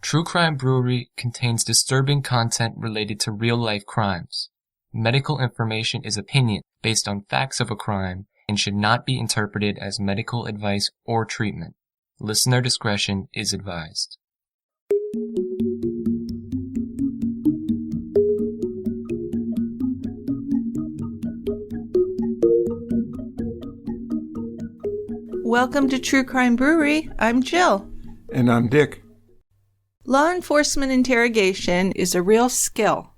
True Crime Brewery contains disturbing content related to real-life crimes. Medical information is opinion based on facts of a crime and should not be interpreted as medical advice or treatment. Listener discretion is advised. Welcome to True Crime Brewery. I'm Jill. And I'm Dick. Law enforcement interrogation is a real skill,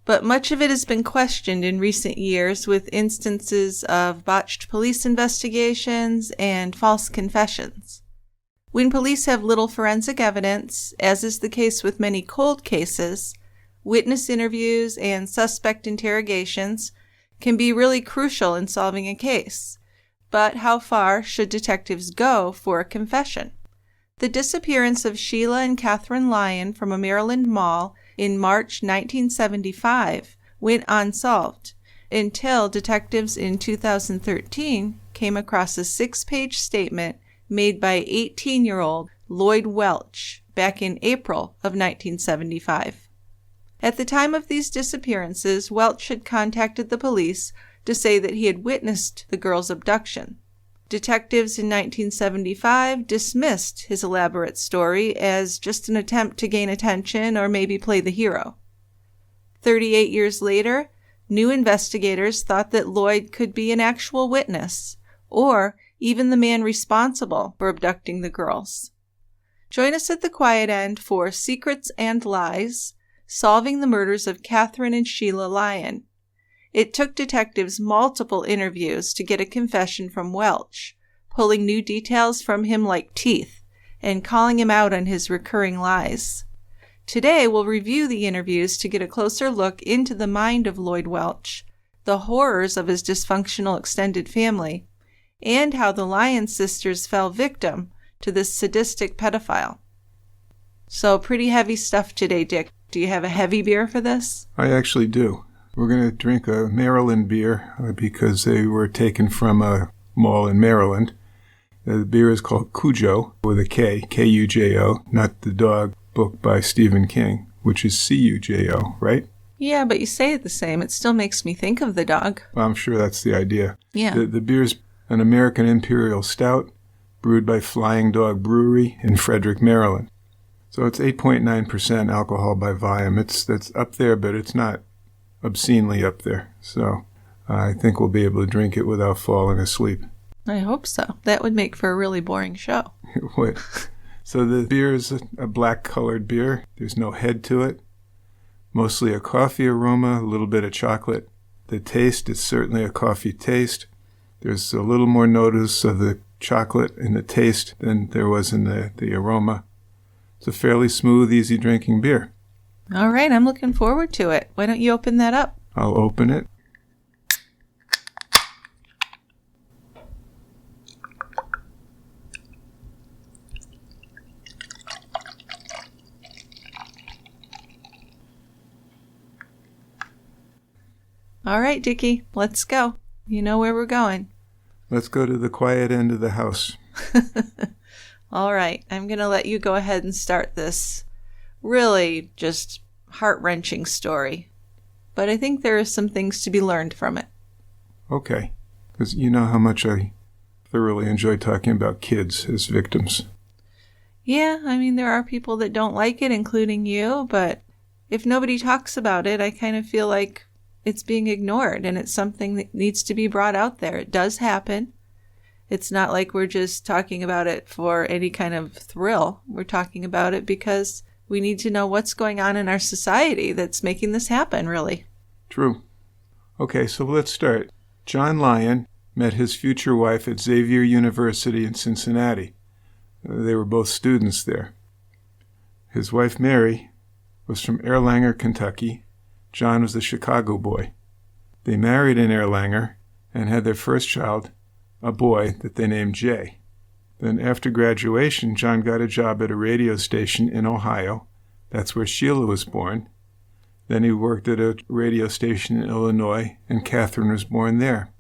but much of it has been questioned in recent years with instances of botched police investigations and false confessions. When police have little forensic evidence, as is the case with many cold cases, witness interviews and suspect interrogations can be really crucial in solving a case. But how far should detectives go for a confession? The disappearance of Sheila and Catherine Lyon from a Maryland mall in March 1975 went unsolved until detectives in 2013 came across a 6-page statement made by 18-year-old Lloyd Welch back in April of 1975. At the time of these disappearances, Welch had contacted the police to say that he had witnessed the girl's abduction. Detectives in 1975 dismissed his elaborate story as just an attempt to gain attention or maybe play the hero. 38 years later, new investigators thought that Lloyd could be an actual witness, or even the man responsible for abducting the girls. Join us at the quiet end for Secrets and Lies, Solving the Murders of Catherine and Sheila Lyon. It took detectives multiple interviews to get a confession from Welch, pulling new details from him like teeth, and calling him out on his recurring lies. Today, we'll review the interviews to get a closer look into the mind of Lloyd Welch, the horrors of his dysfunctional extended family, and how the Lyon sisters fell victim to this sadistic pedophile. So, pretty heavy stuff today, Dick. Do you have a heavy beer for this? I actually do. We're going to drink a Maryland beer because they were taken from a mall in Maryland. The beer is called Cujo with a K, K-U-J-O, not the dog book by Stephen King, which is C-U-J-O, right? Yeah, but you say it the same. It still makes me think of the dog. Well, I'm sure that's the idea. Yeah. The beer's an American Imperial Stout brewed by Flying Dog Brewery in Frederick, Maryland. So it's 8.9% alcohol by volume. That's up there, but it's not obscenely up there. So I think we'll be able to drink it without falling asleep. I hope so. That would make for a really boring show. It would. So the beer is a black-colored beer. There's no head to it. Mostly a coffee aroma, a little bit of chocolate. The taste is certainly a coffee taste. There's a little more notice of the chocolate in the taste than there was in the aroma. It's a fairly smooth, easy-drinking beer. All right, I'm looking forward to it. Why don't you open that up? I'll open it. All right, Dickie, let's go. You know where we're going. Let's go to the quiet end of the house. All right, I'm going to let you go ahead and start this really just heart-wrenching story. But I think there are some things to be learned from it. Okay, because you know how much I thoroughly enjoy talking about kids as victims. Yeah, I mean, there are people that don't like it, including you, but if nobody talks about it, I kind of feel like it's being ignored, and it's something that needs to be brought out there. It does happen. It's not like we're just talking about it for any kind of thrill. We're talking about it because we need to know what's going on in our society that's making this happen, really. True. Okay, so let's start. John Lyon met his future wife at Xavier University in Cincinnati. They were both students there. His wife, Mary, was from Erlanger, Kentucky. John was a Chicago boy. They married in Erlanger and had their first child, a boy that they named Jay. Then after graduation, John got a job at a radio station in Ohio. That's where Sheila was born. Then he worked at a radio station in Illinois, and Catherine was born there.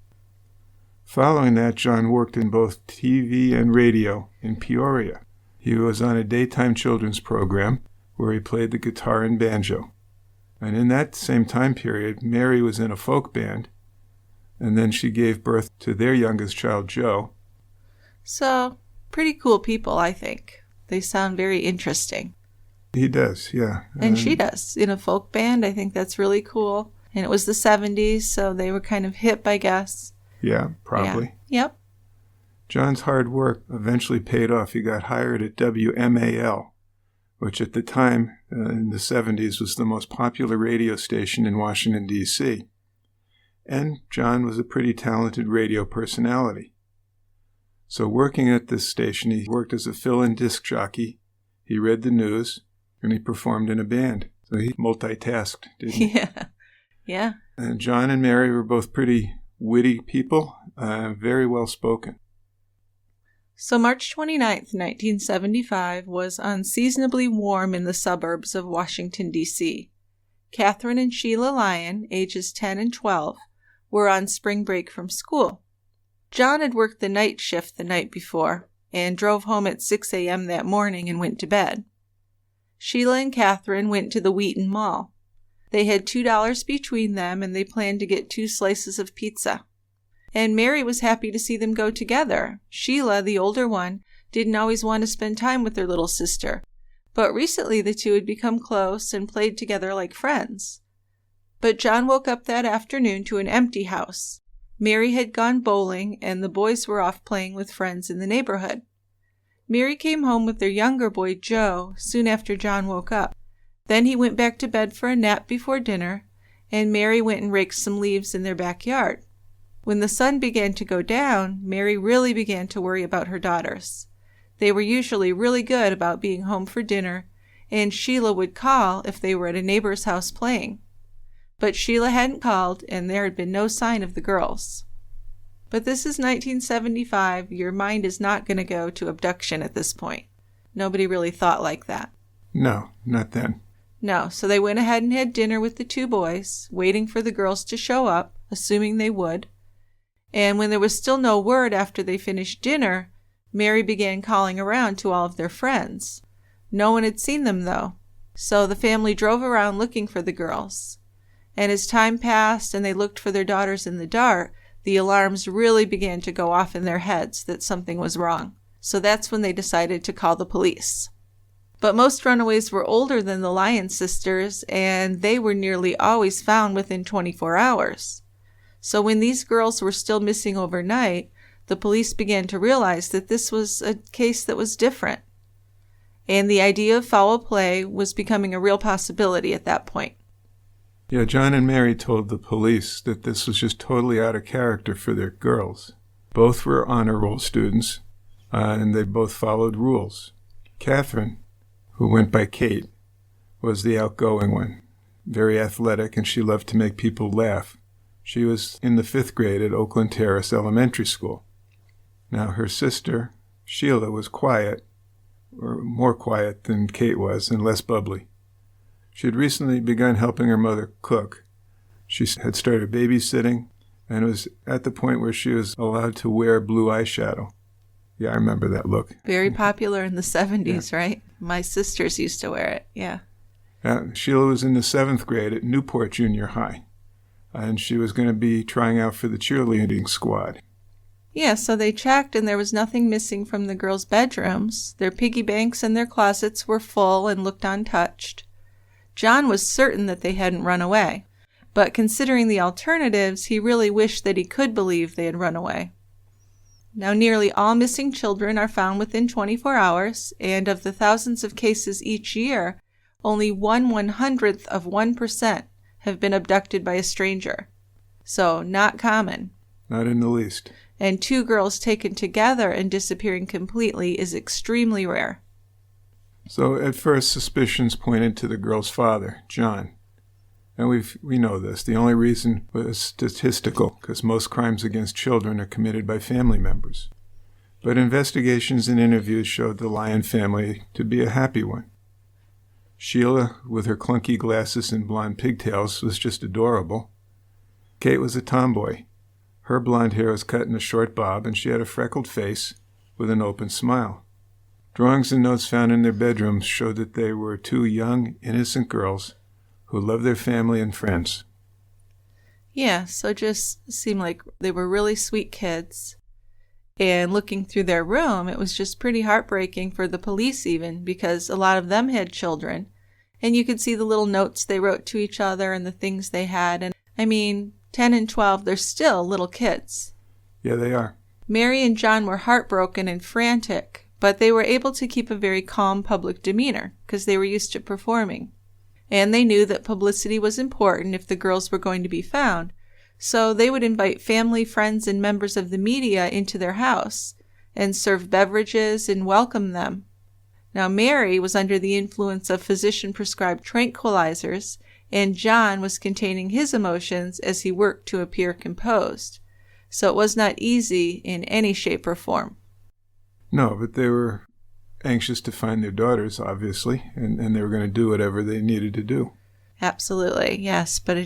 Following that, John worked in both TV and radio in Peoria. He was on a daytime children's program where he played the guitar and banjo. And in that same time period, Mary was in a folk band, and then she gave birth to their youngest child, Joe. So, pretty cool people, I think. They sound very interesting. He does, yeah. And she does. In a folk band, I think that's really cool. And it was the 70s, so they were kind of hip, I guess. Yeah, probably. Yeah. Yep. John's hard work eventually paid off. He got hired at WMAL, which at the time, in the 70s, was the most popular radio station in Washington, D.C. And John was a pretty talented radio personality. So working at this station, he worked as a fill-in disc jockey, he read the news, and he performed in a band. So he multitasked, didn't he? Yeah. Yeah. And John and Mary were both pretty witty people, very well spoken. So March 29th, 1975 was unseasonably warm in the suburbs of Washington, D.C. Catherine and Sheila Lyon, ages 10 and 12, were on spring break from school. John had worked the night shift the night before and drove home at 6 a.m. that morning and went to bed. Sheila and Catherine went to the Wheaton Mall. They had $2 between them and they planned to get 2 slices of pizza. And Mary was happy to see them go together. Sheila, the older one, didn't always want to spend time with their little sister, but recently the two had become close and played together like friends. But John woke up that afternoon to an empty house. Mary had gone bowling, and the boys were off playing with friends in the neighborhood. Mary came home with their younger boy, Joe, soon after John woke up. Then he went back to bed for a nap before dinner, and Mary went and raked some leaves in their backyard. When the sun began to go down, Mary really began to worry about her daughters. They were usually really good about being home for dinner, and Sheila would call if they were at a neighbor's house playing. But Sheila hadn't called, and there had been no sign of the girls. But this is 1975. Your mind is not going to go to abduction at this point. Nobody really thought like that. No, not then. No, so they went ahead and had dinner with the 2 boys, waiting for the girls to show up, assuming they would. And when there was still no word after they finished dinner, Mary began calling around to all of their friends. No one had seen them, though, so the family drove around looking for the girls. And as time passed and they looked for their daughters in the dark, the alarms really began to go off in their heads that something was wrong. So that's when they decided to call the police. But most runaways were older than the Lyon sisters, and they were nearly always found within 24 hours. So when these girls were still missing overnight, the police began to realize that this was a case that was different. And the idea of foul play was becoming a real possibility at that point. Yeah, John and Mary told the police that this was just totally out of character for their girls. Both were honor roll students, and they both followed rules. Catherine, who went by Kate, was the outgoing one, very athletic, and she loved to make people laugh. She was in the 5th grade at Oakland Terrace Elementary School. Now, her sister, Sheila, was quiet, or more quiet than Kate was, and less bubbly. She had recently begun helping her mother cook. She had started babysitting, and was at the point where she was allowed to wear blue eyeshadow. Yeah, I remember that look. Very popular in the 70s, yeah. Right? My sisters used to wear it, yeah. Sheila was in the 7th grade at Newport Junior High, and she was going to be trying out for the cheerleading squad. Yeah, so they checked, and there was nothing missing from the girls' bedrooms. Their piggy banks and their closets were full and looked untouched. John was certain that they hadn't run away, but considering the alternatives, he really wished that he could believe they had run away. Now, nearly all missing children are found within 24 hours, and of the thousands of cases each year, only 1/100th of 1% have been abducted by a stranger. So, not common. Not in the least. And 2 girls taken together and disappearing completely is extremely rare. So at first, suspicions pointed to the girl's father, John. And we know this. The only reason was statistical, because most crimes against children are committed by family members. But investigations and interviews showed the Lyon family to be a happy one. Sheila, with her clunky glasses and blonde pigtails, was just adorable. Kate was a tomboy. Her blonde hair was cut in a short bob, and she had a freckled face with an open smile. Drawings and notes found in their bedrooms showed that they were two young, innocent girls who loved their family and friends. Yeah, so it just seemed like they were really sweet kids. And looking through their room, it was just pretty heartbreaking for the police even, because a lot of them had children. And you could see the little notes they wrote to each other and the things they had. And I mean, 10 and 12, they're still little kids. Yeah, they are. Mary and John were heartbroken and frantic, but they were able to keep a very calm public demeanor because they were used to performing. And they knew that publicity was important if the girls were going to be found. So they would invite family, friends, and members of the media into their house and serve beverages and welcome them. Now, Mary was under the influence of physician-prescribed tranquilizers, and John was containing his emotions as he worked to appear composed. So it was not easy in any shape or form. No, but they were anxious to find their daughters, obviously, and they were going to do whatever they needed to do. Absolutely, yes, but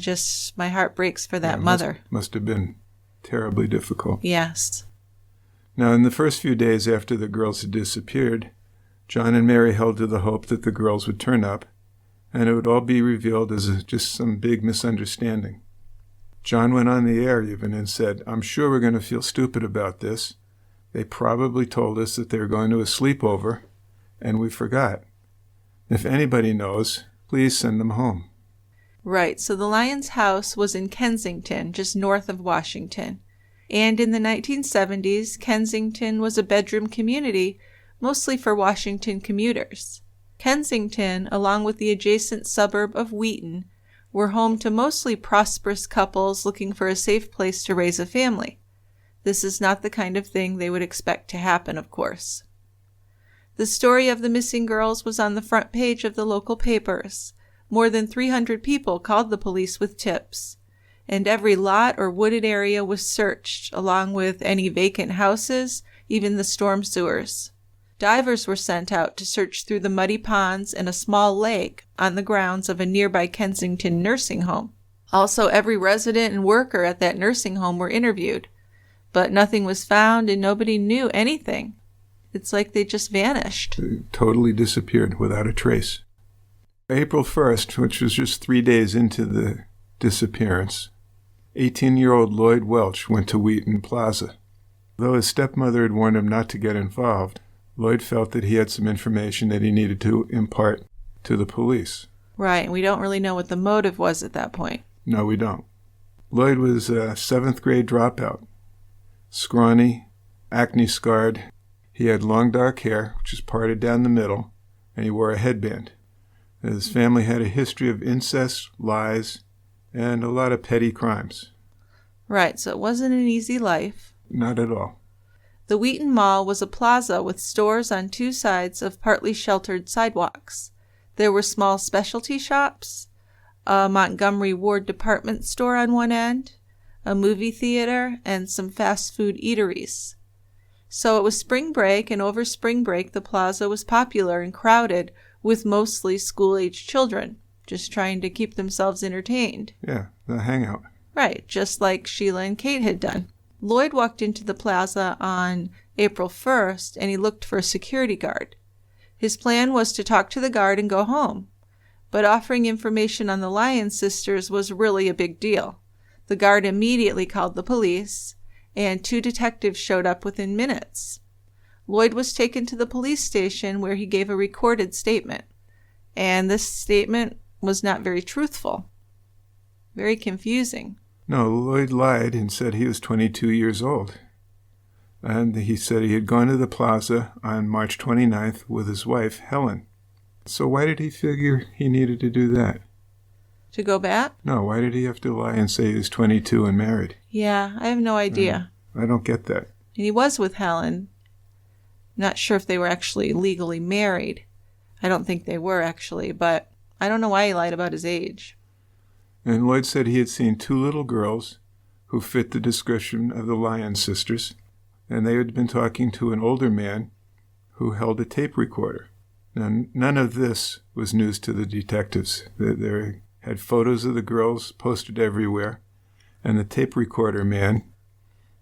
my heart breaks for that mother. Must have been terribly difficult. Yes. Now, in the first few days after the girls had disappeared, John and Mary held to the hope that the girls would turn up, and it would all be revealed as just some big misunderstanding. John went on the air even and said, "I'm sure we're going to feel stupid about this. They probably told us that they were going to a sleepover, and we forgot. If anybody knows, please send them home." Right, so the Lyons house was in Kensington, just north of Washington. And in the 1970s, Kensington was a bedroom community, mostly for Washington commuters. Kensington, along with the adjacent suburb of Wheaton, were home to mostly prosperous couples looking for a safe place to raise a family. This is not the kind of thing they would expect to happen, of course. The story of the missing girls was on the front page of the local papers. More than 300 people called the police with tips, and every lot or wooded area was searched, along with any vacant houses, even the storm sewers. Divers were sent out to search through the muddy ponds and a small lake on the grounds of a nearby Kensington nursing home. Also, every resident and worker at that nursing home were interviewed, but nothing was found and nobody knew anything. It's like they just vanished. They totally disappeared without a trace. April 1st, which was just 3 days into the disappearance, 18-year-old Lloyd Welch went to Wheaton Plaza. Though his stepmother had warned him not to get involved, Lloyd felt that he had some information that he needed to impart to the police. Right, and we don't really know what the motive was at that point. No, we don't. Lloyd was a 7th grade dropout. Scrawny, acne-scarred. He had long dark hair, which was parted down the middle, and he wore a headband. His family had a history of incest, lies, and a lot of petty crimes. Right, so it wasn't an easy life. Not at all. The Wheaton Mall was a plaza with stores on two sides of partly sheltered sidewalks. There were small specialty shops, a Montgomery Ward department store on one end, a movie theater, and some fast food eateries. So it was spring break, and over spring break the plaza was popular and crowded with mostly school-aged children, just trying to keep themselves entertained. Yeah, the hangout. Right, just like Sheila and Kate had done. Lloyd walked into the plaza on April 1st, and he looked for a security guard. His plan was to talk to the guard and go home, but offering information on the Lyons sisters was really a big deal. The guard immediately called the police, and 2 detectives showed up within minutes. Lloyd was taken to the police station where he gave a recorded statement, and this statement was not very truthful. Very confusing. No, Lloyd lied and said he was 22 years old. And he said he had gone to the plaza on March 29th with his wife, Helen. So why did he figure he needed to do that? To go back? No, why did he have to lie and say he was 22 and married? Yeah, I have no idea. I don't get that. And he was with Helen. Not sure if they were actually legally married. I don't think they were, actually, but I don't know why he lied about his age. And Lloyd said he had seen 2 little girls who fit the description of the Lyons sisters, and they had been talking to an older man who held a tape recorder. Now, none of this was news to the detectives. They had photos of the girls posted everywhere, and the tape recorder man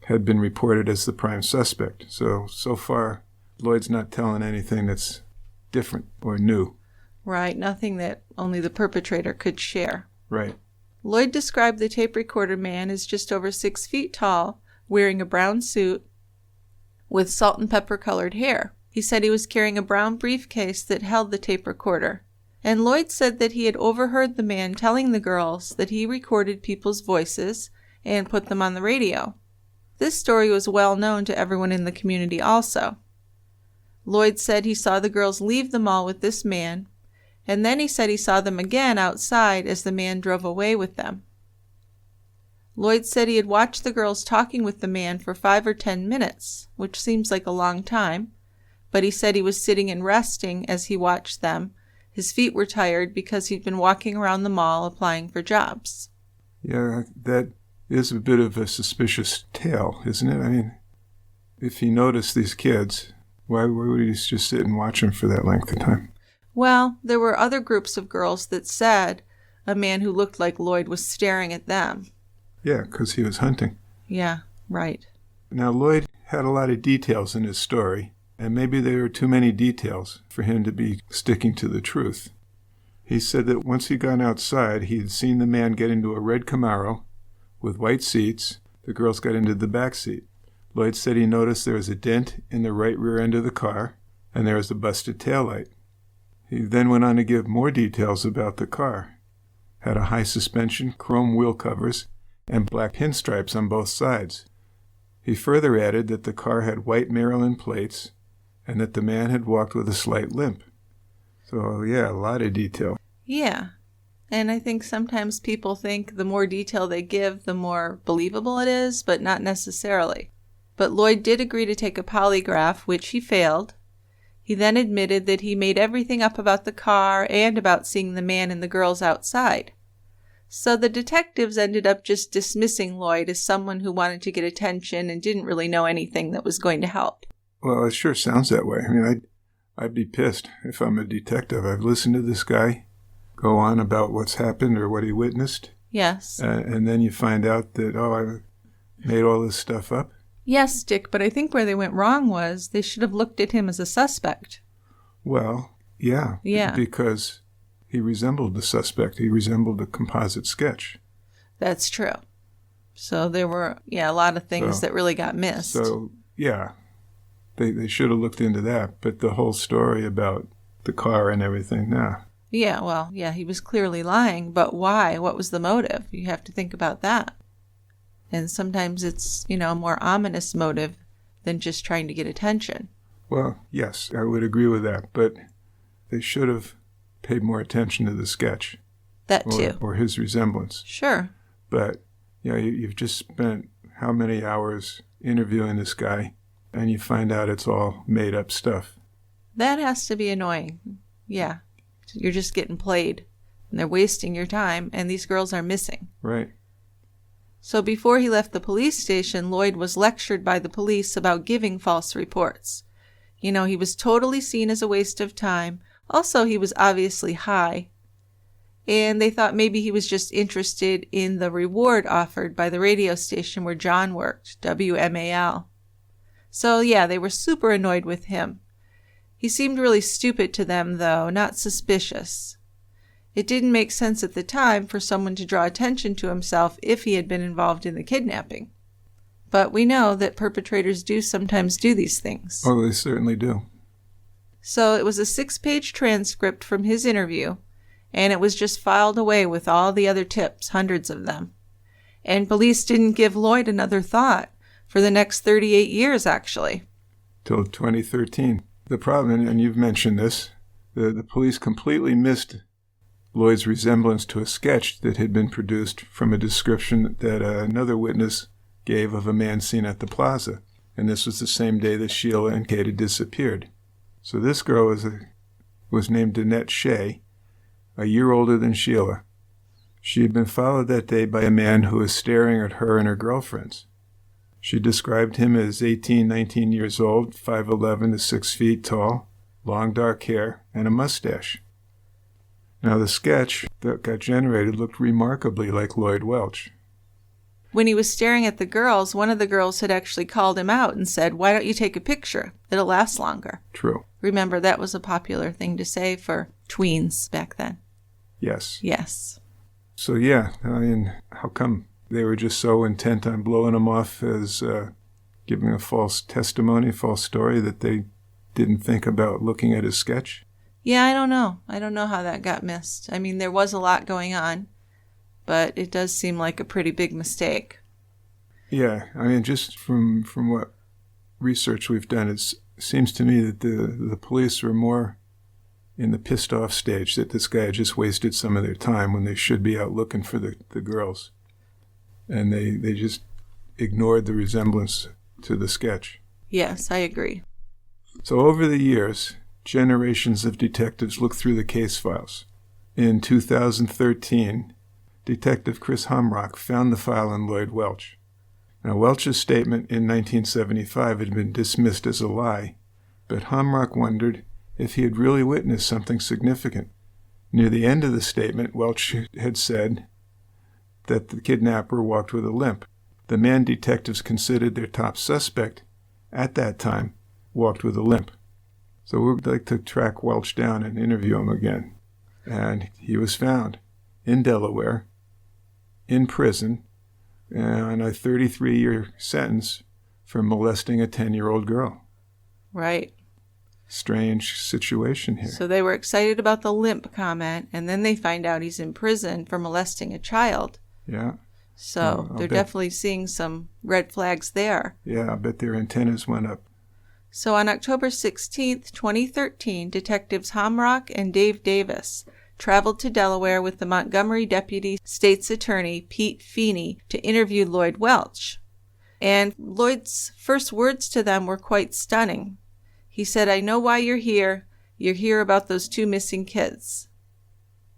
had been reported as the prime suspect. So far, Lloyd's not telling anything that's different or new. Right, nothing that only the perpetrator could share. Right. Lloyd described the tape recorder man as just over 6 feet tall, wearing a brown suit with salt and pepper colored hair. He said he was carrying a brown briefcase that held the tape recorder. And Lloyd said that he had overheard the man telling the girls that he recorded people's voices and put them on the radio. This story was well known to everyone in the community also. Lloyd said he saw the girls leave the mall with this man, and then he said he saw them again outside as the man drove away with them. Lloyd said he had watched the girls talking with the man for 5 or 10 minutes, which seems like a long time, but he said he was sitting and resting as he watched them. His feet were tired because he'd been walking around the mall applying for jobs. Yeah, that is a bit of a suspicious tale, isn't it? I mean, if he noticed these kids, why would he just sit and watch them for that length of time? Well, there were other groups of girls that said a man who looked like Lloyd was staring at them. Yeah, because he was hunting. Yeah, right. Now, Lloyd had a lot of details in his story, and maybe there were too many details for him to be sticking to the truth. He said that once he'd gone outside, he'd seen the man get into a red Camaro with white seats. The girls got into the back seat. Lloyd said he noticed there was a dent in the right rear end of the car, and there was a busted taillight. He then went on to give more details about the car. Had a high suspension, chrome wheel covers, and black pinstripes on both sides. He further added that the car had white Maryland plates, and that the man had walked with a slight limp. So, yeah, a lot of detail. Yeah. And I think sometimes people think the more detail they give, the more believable it is, but not necessarily. But Lloyd did agree to take a polygraph, which he failed. He then admitted that he made everything up about the car and about seeing the man and the girls outside. So the detectives ended up just dismissing Lloyd as someone who wanted to get attention and didn't really know anything that was going to help. Well, it sure sounds that way. I mean, I'd be pissed if I'm a detective. I've listened to this guy go on about what's happened or what he witnessed. Yes. And then you find out that, I made all this stuff up. Yes, Dick, but I think where they went wrong was they should have looked at him as a suspect. Well, yeah. Yeah. Because he resembled the suspect. He resembled a composite sketch. That's true. So there were, a lot of things that really got missed. So, yeah. They should have looked into that, but the whole story about the car and everything, nah. Yeah, well, he was clearly lying, but why? What was the motive? You have to think about that. And sometimes it's, a more ominous motive than just trying to get attention. Well, yes, I would agree with that, but they should have paid more attention to the sketch. That too. Or his resemblance. Sure. But, you've just spent how many hours interviewing this guy, and you find out it's all made-up stuff. That has to be annoying. Yeah. You're just getting played, and they're wasting your time, and these girls are missing. Right. So before he left the police station, Lloyd was lectured by the police about giving false reports. He was totally seen as a waste of time. Also, he was obviously high. And they thought maybe he was just interested in the reward offered by the radio station where John worked, WMAL. So, they were super annoyed with him. He seemed really stupid to them, though, not suspicious. It didn't make sense at the time for someone to draw attention to himself if he had been involved in the kidnapping. But we know that perpetrators do sometimes do these things. Oh, they certainly do. So it was a 6-page transcript from his interview, and it was just filed away with all the other tips, hundreds of them. And police didn't give Lloyd another thought for the next 38 years, actually. Till 2013. The problem, and you've mentioned this, the police completely missed Lloyd's resemblance to a sketch that had been produced from a description that another witness gave of a man seen at the plaza. And this was the same day that Sheila and Kate had disappeared. So this girl was named Danette Shea, a year older than Sheila. She had been followed that day by a man who was staring at her and her girlfriends. She described him as 18, 19 years old, 5'11" to 6 feet tall, long dark hair, and a mustache. Now the sketch that got generated looked remarkably like Lloyd Welch. When he was staring at the girls, one of the girls had actually called him out and said, "Why don't you take a picture? It'll last longer." True. Remember, that was a popular thing to say for tweens back then. Yes. Yes. So, yeah, I mean, how come they were just so intent on blowing him off as giving a false testimony, false story, that they didn't think about looking at his sketch? Yeah, I don't know. I don't know how that got missed. I mean, there was a lot going on, but it does seem like a pretty big mistake. Yeah, I mean, just from what research we've done, it seems to me that the police were more in the pissed off stage, that this guy had just wasted some of their time when they should be out looking for the girls. And they just ignored the resemblance to the sketch. Yes, I agree. So over the years, generations of detectives looked through the case files. In 2013, Detective Chris Humrock found the file on Lloyd Welch. Now, Welch's statement in 1975 had been dismissed as a lie, but Humrock wondered if he had really witnessed something significant. Near the end of the statement, Welch had said that the kidnapper walked with a limp. The man detectives considered their top suspect at that time walked with a limp. So we'd like to track Welch down and interview him again. And he was found in Delaware, in prison, on a 33-year sentence for molesting a 10-year-old girl. Right. Strange situation here. So they were excited about the limp comment, and then they find out he's in prison for molesting a child. Yeah. So they're definitely seeing some red flags there. Yeah, I bet their antennas went up. So on October 16th, 2013, Detectives Humrock and Dave Davis traveled to Delaware with the Montgomery Deputy State's Attorney, Pete Feeney, to interview Lloyd Welch. And Lloyd's first words to them were quite stunning. He said, "I know why you're here. You're here about those 2 missing kids."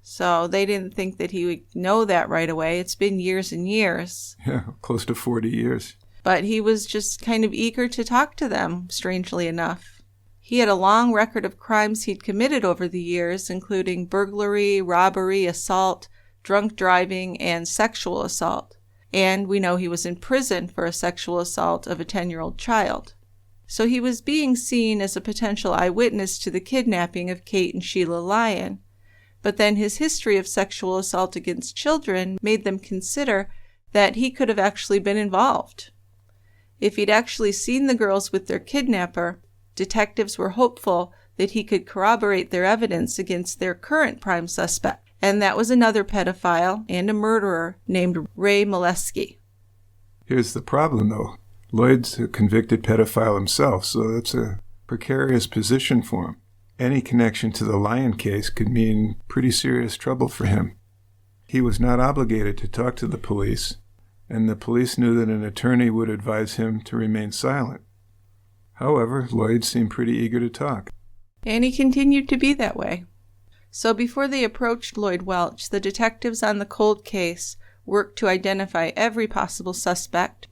So they didn't think that he would know that right away. It's been years and years. Yeah, close to 40 years. But he was just kind of eager to talk to them, strangely enough. He had a long record of crimes he'd committed over the years, including burglary, robbery, assault, drunk driving, and sexual assault. And we know he was in prison for a sexual assault of a 10-year-old child. So he was being seen as a potential eyewitness to the kidnapping of Kate and Sheila Lyon. But then his history of sexual assault against children made them consider that he could have actually been involved. If he'd actually seen the girls with their kidnapper, detectives were hopeful that he could corroborate their evidence against their current prime suspect, and that was another pedophile and a murderer named Ray Molesky. Here's the problem, though. Lloyd's a convicted pedophile himself, so that's a precarious position for him. Any connection to the Lyon case could mean pretty serious trouble for him. He was not obligated to talk to the police, and the police knew that an attorney would advise him to remain silent. However, Lloyd seemed pretty eager to talk. And he continued to be that way. So before they approached Lloyd Welch, the detectives on the cold case worked to identify every possible suspect,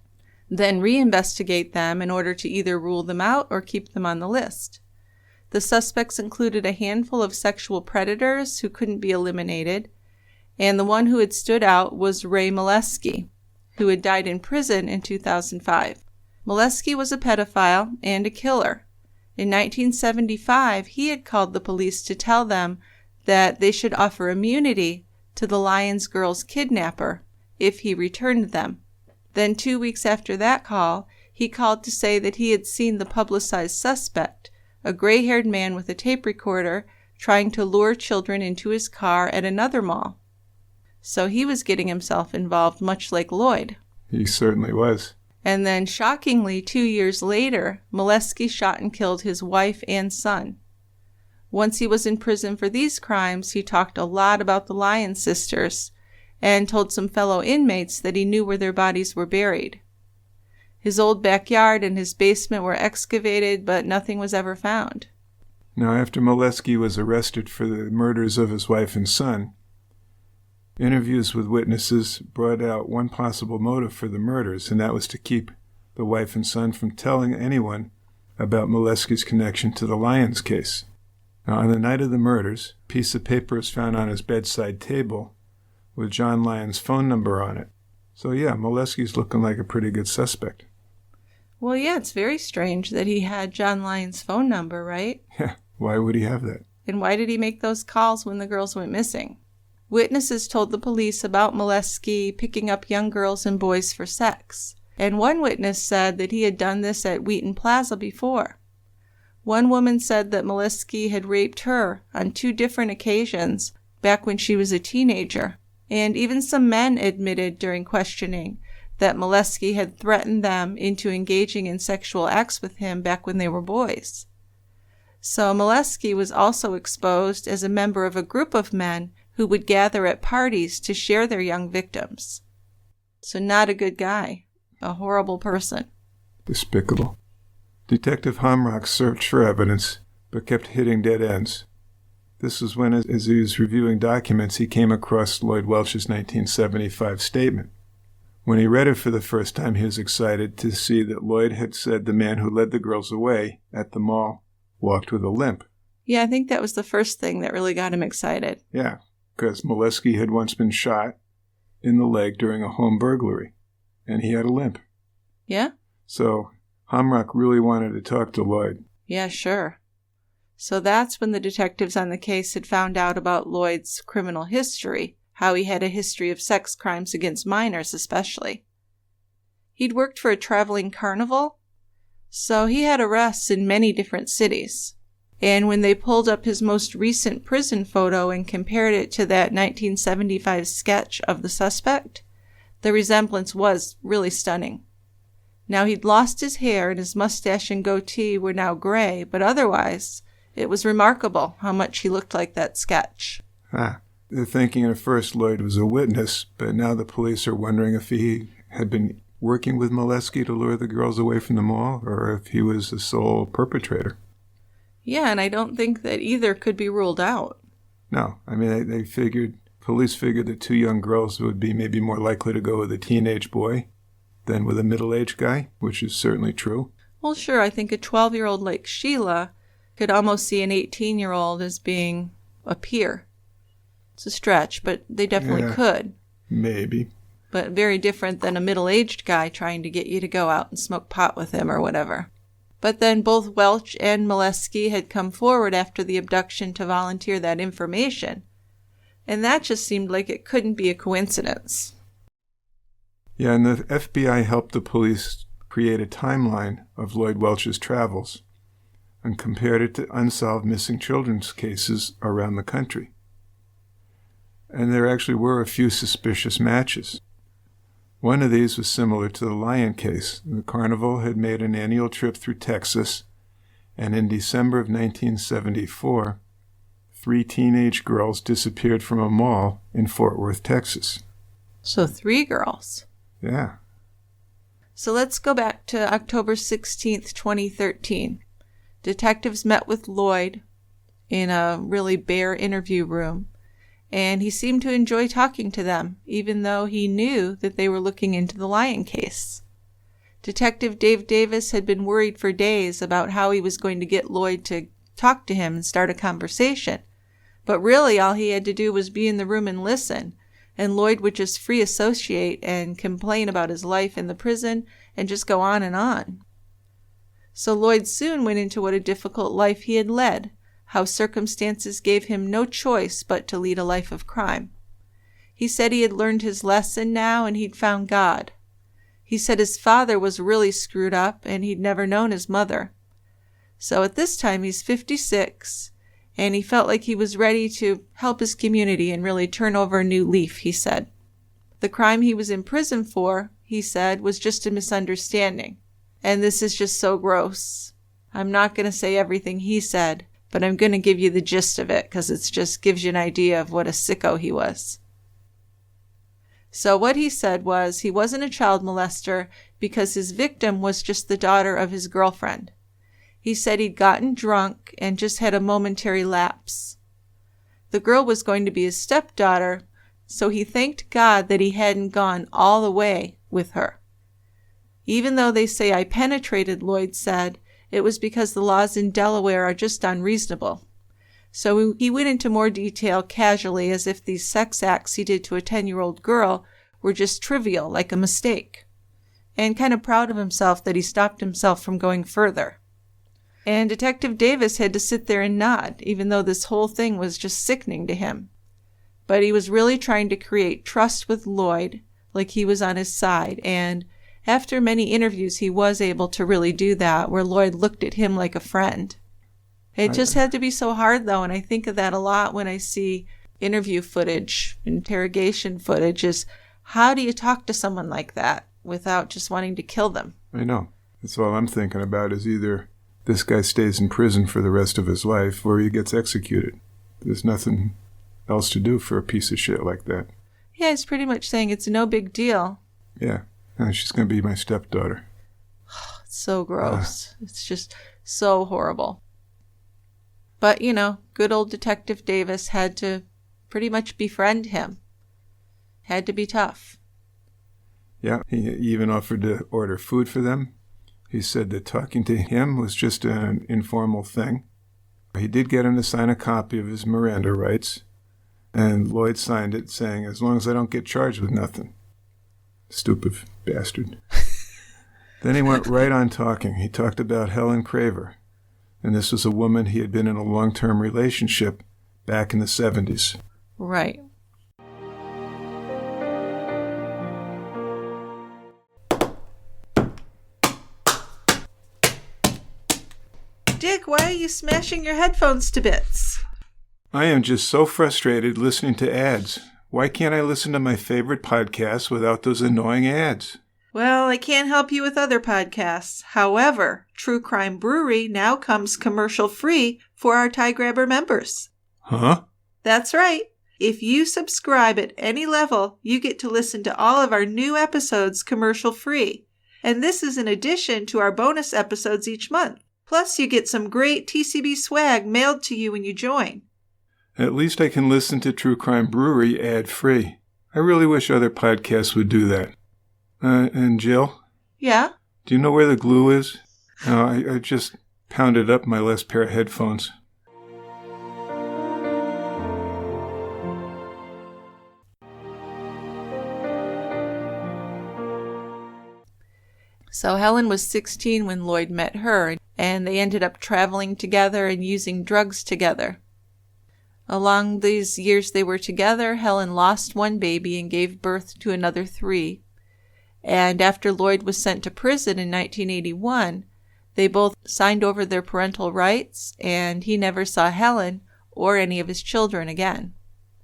then reinvestigate them in order to either rule them out or keep them on the list. The suspects included a handful of sexual predators who couldn't be eliminated, and the one who had stood out was Ray Molesky, who had died in prison in 2005. Molesky was a pedophile and a killer. In 1975, he had called the police to tell them that they should offer immunity to the Lyons girls' kidnapper if he returned them. Then 2 weeks after that call, he called to say that he had seen the publicized suspect, a gray-haired man with a tape recorder, trying to lure children into his car at another mall. So he was getting himself involved, much like Lloyd. He certainly was. And then, shockingly, 2 years later, Molesky shot and killed his wife and son. Once he was in prison for these crimes, he talked a lot about the Lyon sisters and told some fellow inmates that he knew where their bodies were buried. His old backyard and his basement were excavated, but nothing was ever found. Now, after Molesky was arrested for the murders of his wife and son, interviews with witnesses brought out one possible motive for the murders, and that was to keep the wife and son from telling anyone about Molesky's connection to the Lyons case. Now, on the night of the murders, a piece of paper was found on his bedside table with John Lyon's phone number on it. So yeah, Molesky's looking like a pretty good suspect. Well, yeah, it's very strange that he had John Lyon's phone number, right? Yeah, why would he have that? And why did he make those calls when the girls went missing? Witnesses told the police about Molesky picking up young girls and boys for sex. And one witness said that he had done this at Wheaton Plaza before. One woman said that Molesky had raped her on 2 different occasions back when she was a teenager. And even some men admitted during questioning that Molesky had threatened them into engaging in sexual acts with him back when they were boys. So Molesky was also exposed as a member of a group of men who would gather at parties to share their young victims. So not a good guy, a horrible person. Despicable. Detective Hamrock searched for evidence, but kept hitting dead ends. This was when, as he was reviewing documents, he came across Lloyd Welch's 1975 statement. When he read it for the first time, he was excited to see that Lloyd had said the man who led the girls away at the mall walked with a limp. Yeah, I think that was the first thing that really got him excited. Yeah, because Molesky had once been shot in the leg during a home burglary, and he had a limp. Yeah? So Hamrock really wanted to talk to Lloyd. Yeah, sure. So that's when the detectives on the case had found out about Lloyd's criminal history, how he had a history of sex crimes against minors especially. He'd worked for a traveling carnival, so he had arrests in many different cities. And when they pulled up his most recent prison photo and compared it to that 1975 sketch of the suspect, the resemblance was really stunning. Now he'd lost his hair and his mustache and goatee were now gray, but otherwise, it was remarkable how much he looked like that sketch. They're thinking at first Lloyd was a witness, but now the police are wondering if he had been working with Molesky to lure the girls away from the mall, or if he was the sole perpetrator. Yeah, and I don't think that either could be ruled out. No, I mean, police figured that 2 young girls would be maybe more likely to go with a teenage boy than with a middle-aged guy, which is certainly true. Well, sure, I think a 12-year-old like Sheila could almost see an 18-year-old as being a peer. It's a stretch, but they definitely could. Maybe. But very different than a middle-aged guy trying to get you to go out and smoke pot with him or whatever. But then both Welch and Molesky had come forward after the abduction to volunteer that information. And that just seemed like it couldn't be a coincidence. Yeah, and the FBI helped the police create a timeline of Lloyd Welch's travels and compared it to unsolved missing children's cases around the country. And there actually were a few suspicious matches. One of these was similar to the Lyon case. The carnival had made an annual trip through Texas, and in December of 1974, 3 teenage girls disappeared from a mall in Fort Worth, Texas. So 3 girls. Yeah. So let's go back to October 16th, 2013. Detectives met with Lloyd in a really bare interview room, and he seemed to enjoy talking to them, even though he knew that they were looking into the Lyon case. Detective Dave Davis had been worried for days about how he was going to get Lloyd to talk to him and start a conversation. But really all he had to do was be in the room and listen, and Lloyd would just free associate and complain about his life in the prison and just go on and on. So Lloyd soon went into what a difficult life he had led, how circumstances gave him no choice but to lead a life of crime. He said he had learned his lesson now and he'd found God. He said his father was really screwed up and he'd never known his mother. So at this time he's 56, and he felt like he was ready to help his community and really turn over a new leaf, he said. The crime he was in prison for, he said, was just a misunderstanding. And this is just so gross. I'm not going to say everything he said, but I'm going to give you the gist of it because it just gives you an idea of what a sicko he was. So what he said was he wasn't a child molester because his victim was just the daughter of his girlfriend. He said he'd gotten drunk and just had a momentary lapse. The girl was going to be his stepdaughter, so he thanked God that he hadn't gone all the way with her. Even though they say I penetrated, Lloyd said, it was because the laws in Delaware are just unreasonable. So he went into more detail casually as if these sex acts he did to a 10-year-old girl were just trivial, like a mistake, and kind of proud of himself that he stopped himself from going further. And Detective Davis had to sit there and nod, even though this whole thing was just sickening to him. But he was really trying to create trust with Lloyd, like he was on his side, and after many interviews he was able to really do that, where Lloyd looked at him like a friend. It just had to be so hard, though, and I think of that a lot when I see interview footage, interrogation footage, is how do you talk to someone like that without just wanting to kill them? I know. That's all I'm thinking about is either this guy stays in prison for the rest of his life or he gets executed. There's nothing else to do for a piece of shit like that. Yeah, he's pretty much saying it's no big deal. Yeah, and she's going to be my stepdaughter. It's so gross. It's just so horrible. But, good old Detective Davis had to pretty much befriend him. Had to be tough. Yeah, he even offered to order food for them. He said that talking to him was just an informal thing. He did get him to sign a copy of his Miranda rights, and Lloyd signed it saying, as long as I don't get charged with nothing. Stupid bastard. Then he went right on talking. He talked about Helen Craver, and this was a woman he had been in a long-term relationship back in the 70s. Right. Dick, why are you smashing your headphones to bits? I am just so frustrated listening to ads. Why can't I listen to my favorite podcasts without those annoying ads? Well, I can't help you with other podcasts. However, True Crime Brewery now comes commercial-free for our Tie Grabber members. Huh? That's right. If you subscribe at any level, you get to listen to all of our new episodes commercial-free. And this is in addition to our bonus episodes each month. Plus, you get some great TCB swag mailed to you when you join. At least I can listen to True Crime Brewery ad-free. I really wish other podcasts would do that. And Jill? Yeah? Do you know where the glue is? No, I just pounded up my last pair of headphones. So Helen was 16 when Lloyd met her, and they ended up traveling together and using drugs together. Along these years they were together, Helen lost one baby and gave birth to another 3. And after Lloyd was sent to prison in 1981, they both signed over their parental rights, and he never saw Helen or any of his children again,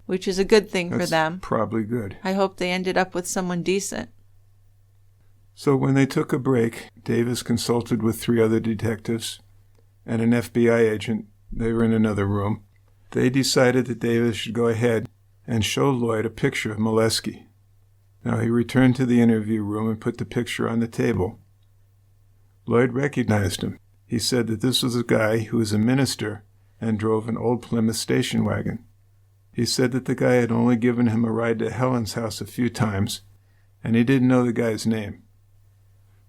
which is a good thing for them. Probably good. I hope they ended up with someone decent. So when they took a break, Davis consulted with 3 other detectives and an FBI agent. They were in another room. They decided that Davis should go ahead and show Lloyd a picture of Molesky. Now he returned to the interview room and put the picture on the table. Lloyd recognized him. He said that this was a guy who was a minister and drove an old Plymouth station wagon. He said that the guy had only given him a ride to Helen's house a few times, and he didn't know the guy's name.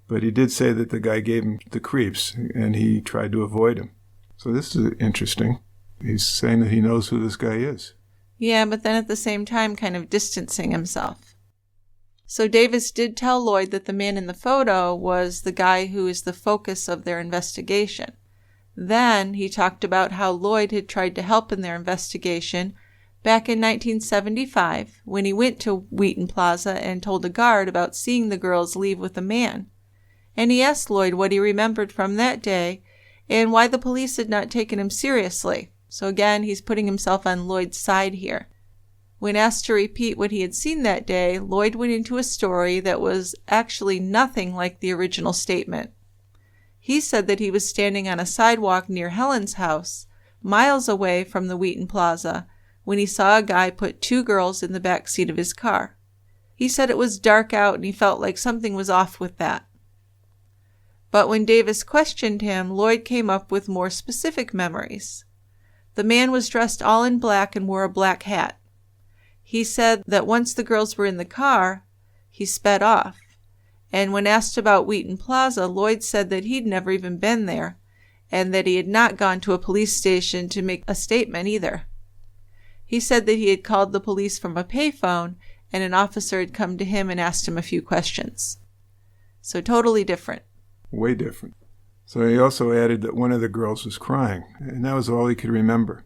But he did say that the guy gave him the creeps, and he tried to avoid him. So this is interesting. He's saying that he knows who this guy is. Yeah, but then at the same time kind of distancing himself. So Davis did tell Lloyd that the man in the photo was the guy who is the focus of their investigation. Then he talked about how Lloyd had tried to help in their investigation back in 1975 when he went to Wheaton Plaza and told a guard about seeing the girls leave with a man. And he asked Lloyd what he remembered from that day and why the police had not taken him seriously. So again, he's putting himself on Lloyd's side here. When asked to repeat what he had seen that day, Lloyd went into a story that was actually nothing like the original statement. He said that he was standing on a sidewalk near Helen's house, miles away from the Wheaton Plaza, when he saw a guy put 2 girls in the back seat of his car. He said it was dark out and he felt like something was off with that. But when Davis questioned him, Lloyd came up with more specific memories. The man was dressed all in black and wore a black hat. He said that once the girls were in the car, he sped off. And when asked about Wheaton Plaza, Lloyd said that he'd never even been there, and that he had not gone to a police station to make a statement either. He said that he had called the police from a payphone and an officer had come to him and asked him a few questions. So totally different. Way different. So he also added that one of the girls was crying, and that was all he could remember.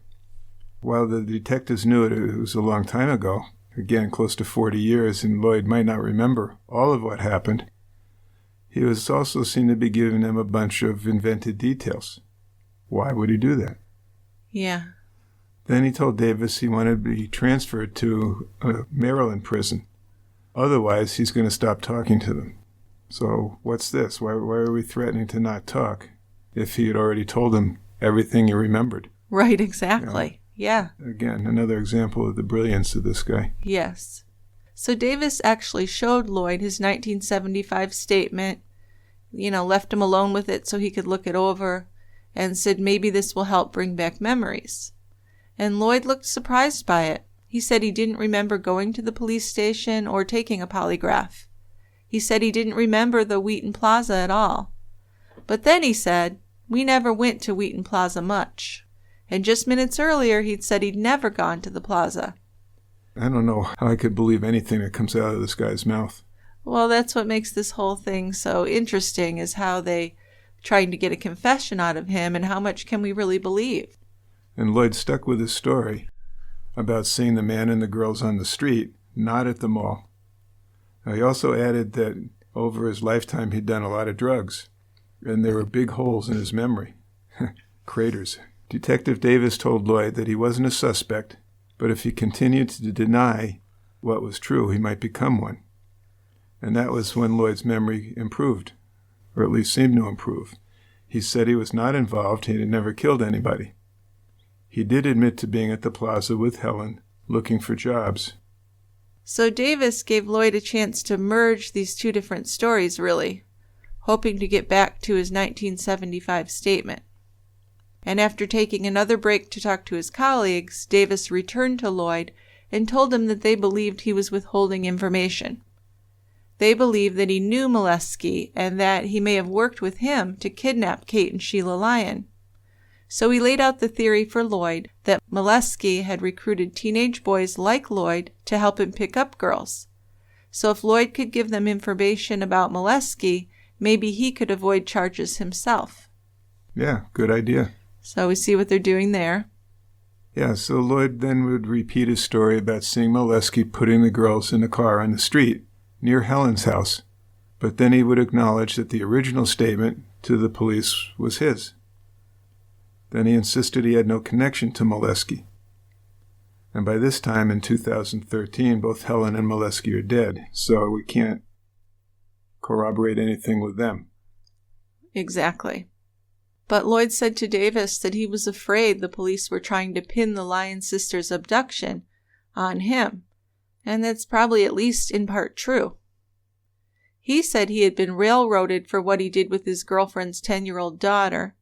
While the detectives knew it was a long time ago, again close to 40 years, and Lloyd might not remember all of what happened, he was also seen to be giving them a bunch of invented details. Why would he do that? Yeah. Then he told Davis he wanted to be transferred to a Maryland prison. Otherwise, he's going to stop talking to them. So what's this? Why are we threatening to not talk if he had already told them everything he remembered? Right, exactly. Yeah. Again, another example of the brilliance of this guy. Yes. So Davis actually showed Lloyd his 1975 statement, left him alone with it so he could look it over, and said maybe this will help bring back memories. And Lloyd looked surprised by it. He said he didn't remember going to the police station or taking a polygraph. He said he didn't remember the Wheaton Plaza at all. But then he said, we never went to Wheaton Plaza much. And just minutes earlier, he'd said he'd never gone to the plaza. I don't know how I could believe anything that comes out of this guy's mouth. Well, that's what makes this whole thing so interesting, is how they trying to get a confession out of him, and how much can we really believe? And Lloyd stuck with his story about seeing the man and the girls on the street, not at the mall. He also added that over his lifetime he'd done a lot of drugs, and there were big holes in his memory. Craters. Detective Davis told Lloyd that he wasn't a suspect, but if he continued to deny what was true, he might become one. And that was when Lloyd's memory improved, or at least seemed to improve. He said he was not involved, he had never killed anybody. He did admit to being at the plaza with Helen, looking for jobs. So Davis gave Lloyd a chance to merge these two different stories, really, hoping to get back to his 1975 statement. And after taking another break to talk to his colleagues, Davis returned to Lloyd and told him that they believed he was withholding information. They believed that he knew Molesky and that he may have worked with him to kidnap Kate and Sheila Lyon. So he laid out the theory for Lloyd that Molesky had recruited teenage boys like Lloyd to help him pick up girls. So if Lloyd could give them information about Molesky, maybe he could avoid charges himself. Yeah, good idea. So we see what they're doing there. Yeah, so Lloyd then would repeat his story about seeing Molesky putting the girls in the car on the street near Helen's house. But then he would acknowledge that the original statement to the police was his. Then he insisted he had no connection to Molesky. And by this time in 2013, both Helen and Molesky are dead, so we can't corroborate anything with them. Exactly. But Lloyd said to Davis that he was afraid the police were trying to pin the Lyon sisters' abduction on him, and that's probably at least in part true. He said he had been railroaded for what he did with his girlfriend's 10-year-old daughter,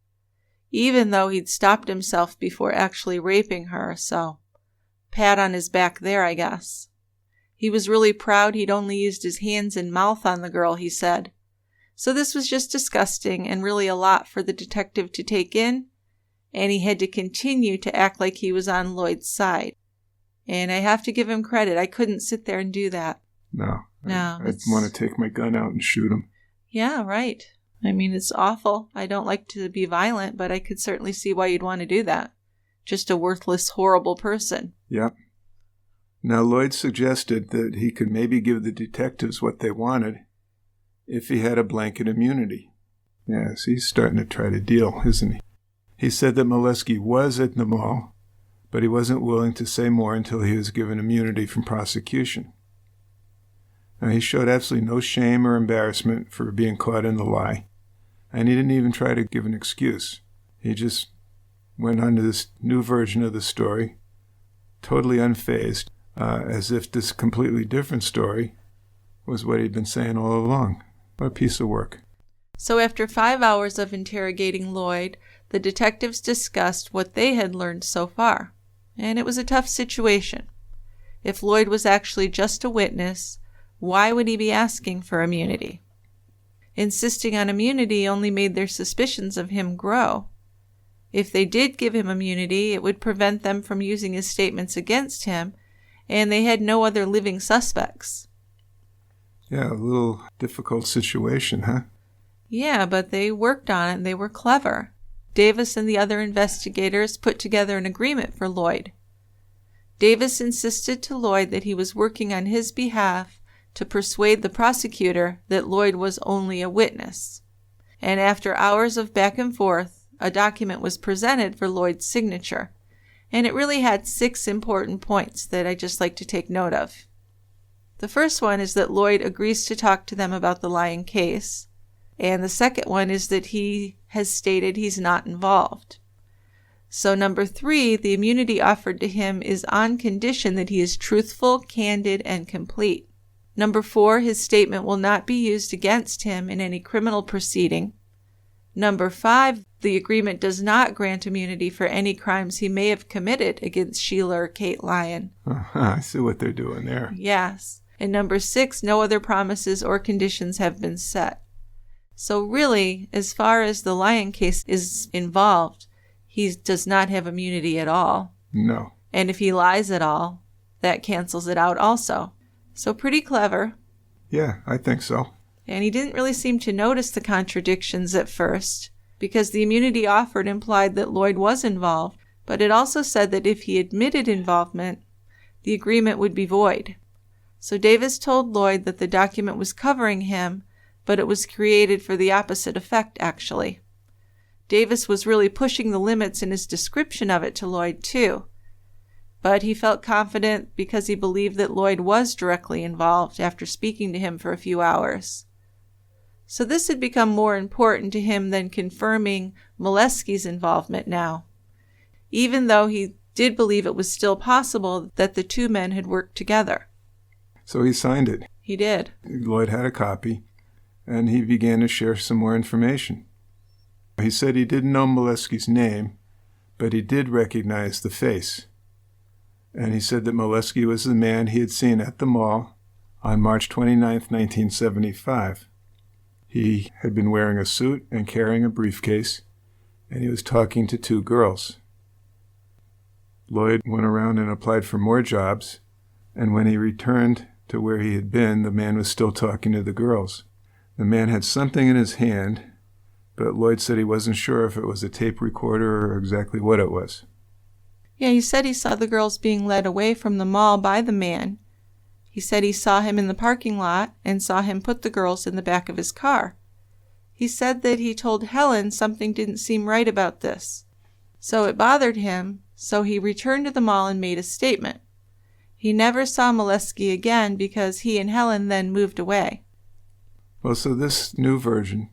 even though he'd stopped himself before actually raping her, so pat on his back there, I guess. He was really proud he'd only used his hands and mouth on the girl, he said. So this was just disgusting and really a lot for the detective to take in, and he had to continue to act like he was on Lloyd's side. And I have to give him credit. I couldn't sit there and do that. No. I'd want to take my gun out and shoot him. Yeah, right. I mean, it's awful. I don't like to be violent, but I could certainly see why you'd want to do that. Just a worthless, horrible person. Yep. Now, Lloyd suggested that he could maybe give the detectives what they wanted if he had a blanket immunity. Yes, he's starting to try to deal, isn't he? He said that Molesky was at the mall, but he wasn't willing to say more until he was given immunity from prosecution. Now, he showed absolutely no shame or embarrassment for being caught in the lie, and he didn't even try to give an excuse. He just went on to this new version of the story, totally unfazed, as if this completely different story was what he'd been saying all along. What a piece of work. So after 5 hours of interrogating Lloyd, the detectives discussed what they had learned so far. And it was a tough situation. If Lloyd was actually just a witness, why would he be asking for immunity? Insisting on immunity only made their suspicions of him grow. If they did give him immunity, it would prevent them from using his statements against him, and they had no other living suspects. Yeah, a little difficult situation, huh? Yeah, but they worked on it and they were clever. Davis and the other investigators put together an agreement for Lloyd. Davis insisted to Lloyd that he was working on his behalf to persuade the prosecutor that Lloyd was only a witness. And after hours of back and forth, a document was presented for Lloyd's signature. And it really had 6 important points that I'd just like to take note of. The first one is that Lloyd agrees to talk to them about the Lyon case. And the second one is that he has stated he's not involved. So number 3, the immunity offered to him is on condition that he is truthful, candid, and complete. Number 4, his statement will not be used against him in any criminal proceeding. Number 5, the agreement does not grant immunity for any crimes he may have committed against Sheila or Kate Lyon. I see what they're doing there. Yes. And number 6, no other promises or conditions have been set. So really, as far as the Lyon case is involved, he does not have immunity at all. No. And if he lies at all, that cancels it out also. So pretty clever. Yeah, I think so. And he didn't really seem to notice the contradictions at first, because the immunity offered implied that Lloyd was involved, but it also said that if he admitted involvement, the agreement would be void. So Davis told Lloyd that the document was covering him, but it was created for the opposite effect, actually. Davis was really pushing the limits in his description of it to Lloyd, too. But he felt confident because he believed that Lloyd was directly involved after speaking to him for a few hours. So this had become more important to him than confirming Molesky's involvement now, even though he did believe it was still possible that the 2 men had worked together. So he signed it. He did. Lloyd had a copy, and he began to share some more information. He said he didn't know Molesky's name, but he did recognize the face. And he said that Molesky was the man he had seen at the mall on March 29, 1975. He had been wearing a suit and carrying a briefcase, and he was talking to 2 girls. Lloyd went around and applied for more jobs, and when he returned to where he had been, the man was still talking to the girls. The man had something in his hand, but Lloyd said he wasn't sure if it was a tape recorder or exactly what it was. Yeah, he said he saw the girls being led away from the mall by the man. He said he saw him in the parking lot and saw him put the girls in the back of his car. He said that he told Helen something didn't seem right about this. So it bothered him, so he returned to the mall and made a statement. He never saw Molesky again because he and Helen then moved away. Well, so this new version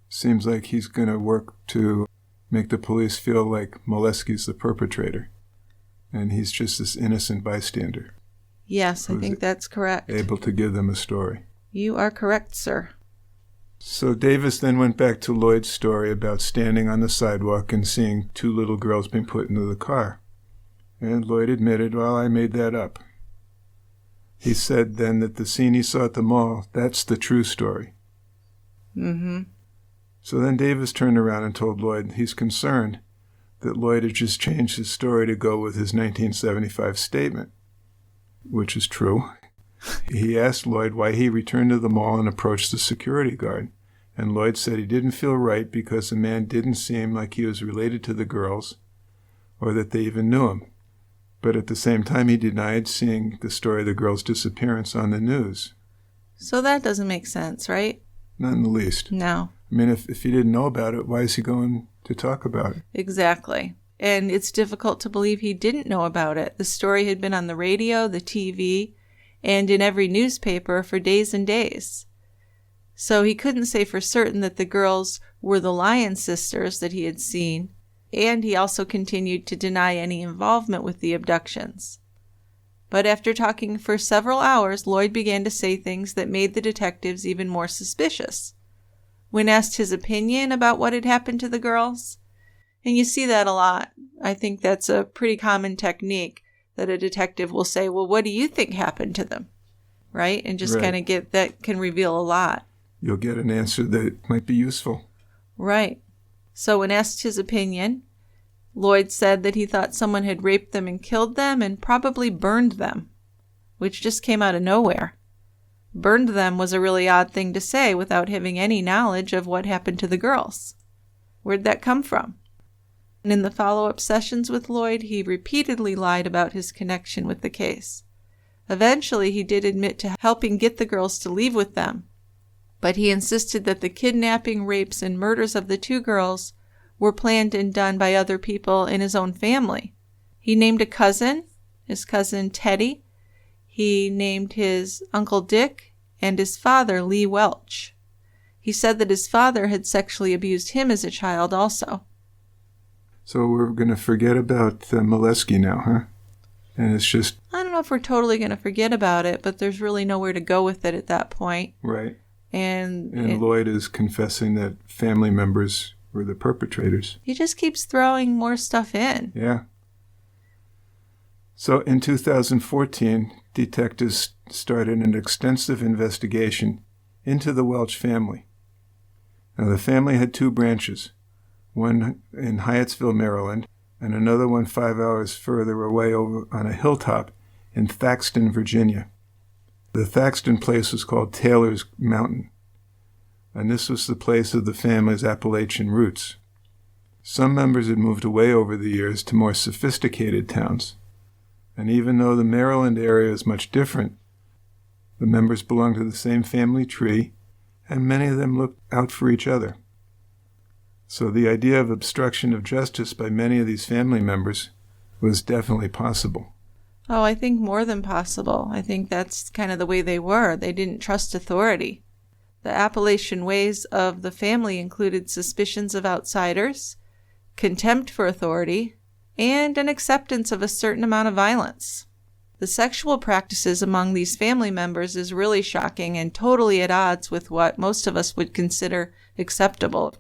seems like he's going to work to make the police feel like Molesky's the perpetrator, and he's just this innocent bystander. Yes, I think that's correct. Able to give them a story. You are correct, sir. So Davis then went back to Lloyd's story about standing on the sidewalk and seeing 2 little girls being put into the car. And Lloyd admitted, well, I made that up. He said then that the scene he saw at the mall, that's the true story. Mm-hmm. So then Davis turned around and told Lloyd he's concerned that Lloyd had just changed his story to go with his 1975 statement, which is true. He asked Lloyd why he returned to the mall and approached the security guard. And Lloyd said he didn't feel right because the man didn't seem like he was related to the girls or that they even knew him. But at the same time, he denied seeing the story of the girl's disappearance on the news. So that doesn't make sense, right? Not in the least. No. I mean, if he didn't know about it, why is he going to talk about it? Exactly. And it's difficult to believe he didn't know about it. The story had been on the radio, the TV, and in every newspaper for days and days. So he couldn't say for certain that the girls were the Lyon sisters that he had seen, and he also continued to deny any involvement with the abductions. But after talking for several hours, Lloyd began to say things that made the detectives even more suspicious. When asked his opinion about what had happened to the girls, and you see that a lot, I think that's a pretty common technique, that a detective will say, well, what do you think happened to them? Right? And just kind of get, that can reveal a lot. You'll get an answer that might be useful. Right. So when asked his opinion, Lloyd said that he thought someone had raped them and killed them and probably burned them. which just came out of nowhere. Burned them was a really odd thing to say without having any knowledge of what happened to the girls. Where'd that come from? And in the follow-up sessions with Lloyd, he repeatedly lied about his connection with the case. Eventually, he did admit to helping get the girls to leave with them, but he insisted that the kidnapping, rapes, and murders of the two girls were planned and done by other people in his own family. He named a cousin, his cousin Teddy. He named his Uncle Dick and his father, Lee Welch. He said that his father had sexually abused him as a child also. So we're going to forget about Molesky now, huh? And it's just... I don't know if we're totally going to forget about it, but there's really nowhere to go with it at that point. Right. And Lloyd is confessing that family members were the perpetrators. He just keeps throwing more stuff in. Yeah. So in 2014, detectives started an extensive investigation into the Welch family. Now, the family had two branches, one in Hyattsville, Maryland, and another one 5 hours further away over on a hilltop in Thaxton, Virginia. The Thaxton place was called Taylor's Mountain, and this was the place of the family's Appalachian roots. Some members had moved away over the years to more sophisticated towns, and even though the Maryland area is much different, the members belonged to the same family tree, and many of them looked out for each other. So the idea of obstruction of justice by many of these family members was definitely possible. Oh, I think more than possible. I think that's kind of the way they were. They didn't trust authority. The Appalachian ways of the family included suspicions of outsiders, contempt for authority, and an acceptance of a certain amount of violence. The sexual practices among these family members is really shocking and totally at odds with what most of us would consider acceptable.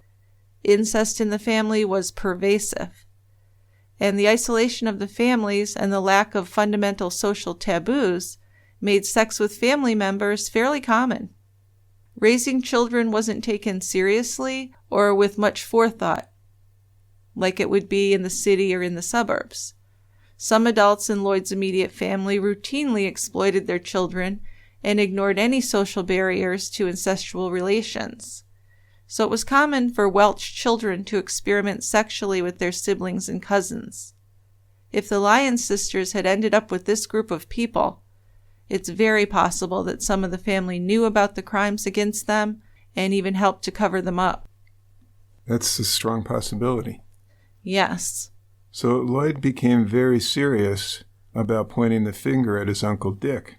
Incest in the family was pervasive, and the isolation of the families and the lack of fundamental social taboos made sex with family members fairly common. Raising children wasn't taken seriously or with much forethought, like it would be in the city or in the suburbs. Some adults in Lloyd's immediate family routinely exploited their children and ignored any social barriers to incestual relations. So it was common for Welch children to experiment sexually with their siblings and cousins. If the Lyon sisters had ended up with this group of people, it's very possible that some of the family knew about the crimes against them and even helped to cover them up. That's a strong possibility. Yes. So Lloyd became very serious about pointing the finger at his Uncle Dick.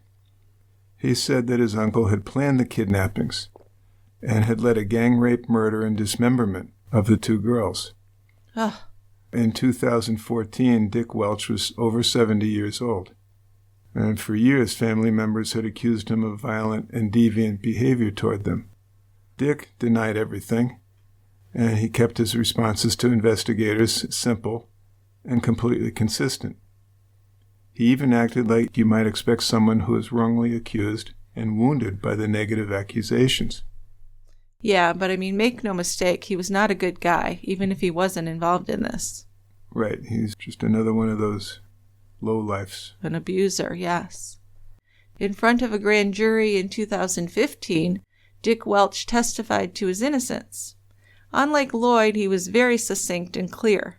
He said that his uncle had planned the kidnappings and had led a gang rape, murder, and dismemberment of the two girls. Ugh. In 2014, Dick Welch was over 70 years old. And for years, family members had accused him of violent and deviant behavior toward them. Dick denied everything, and he kept his responses to investigators simple and completely consistent. He even acted like you might expect someone who is wrongly accused and wounded by the negative accusations. Yeah, but I mean, make no mistake, he was not a good guy, even if he wasn't involved in this. Right, he's just another one of those lowlifes. An abuser, yes. In front of a grand jury in 2015, Dick Welch testified to his innocence. Unlike Lloyd, he was very succinct and clear.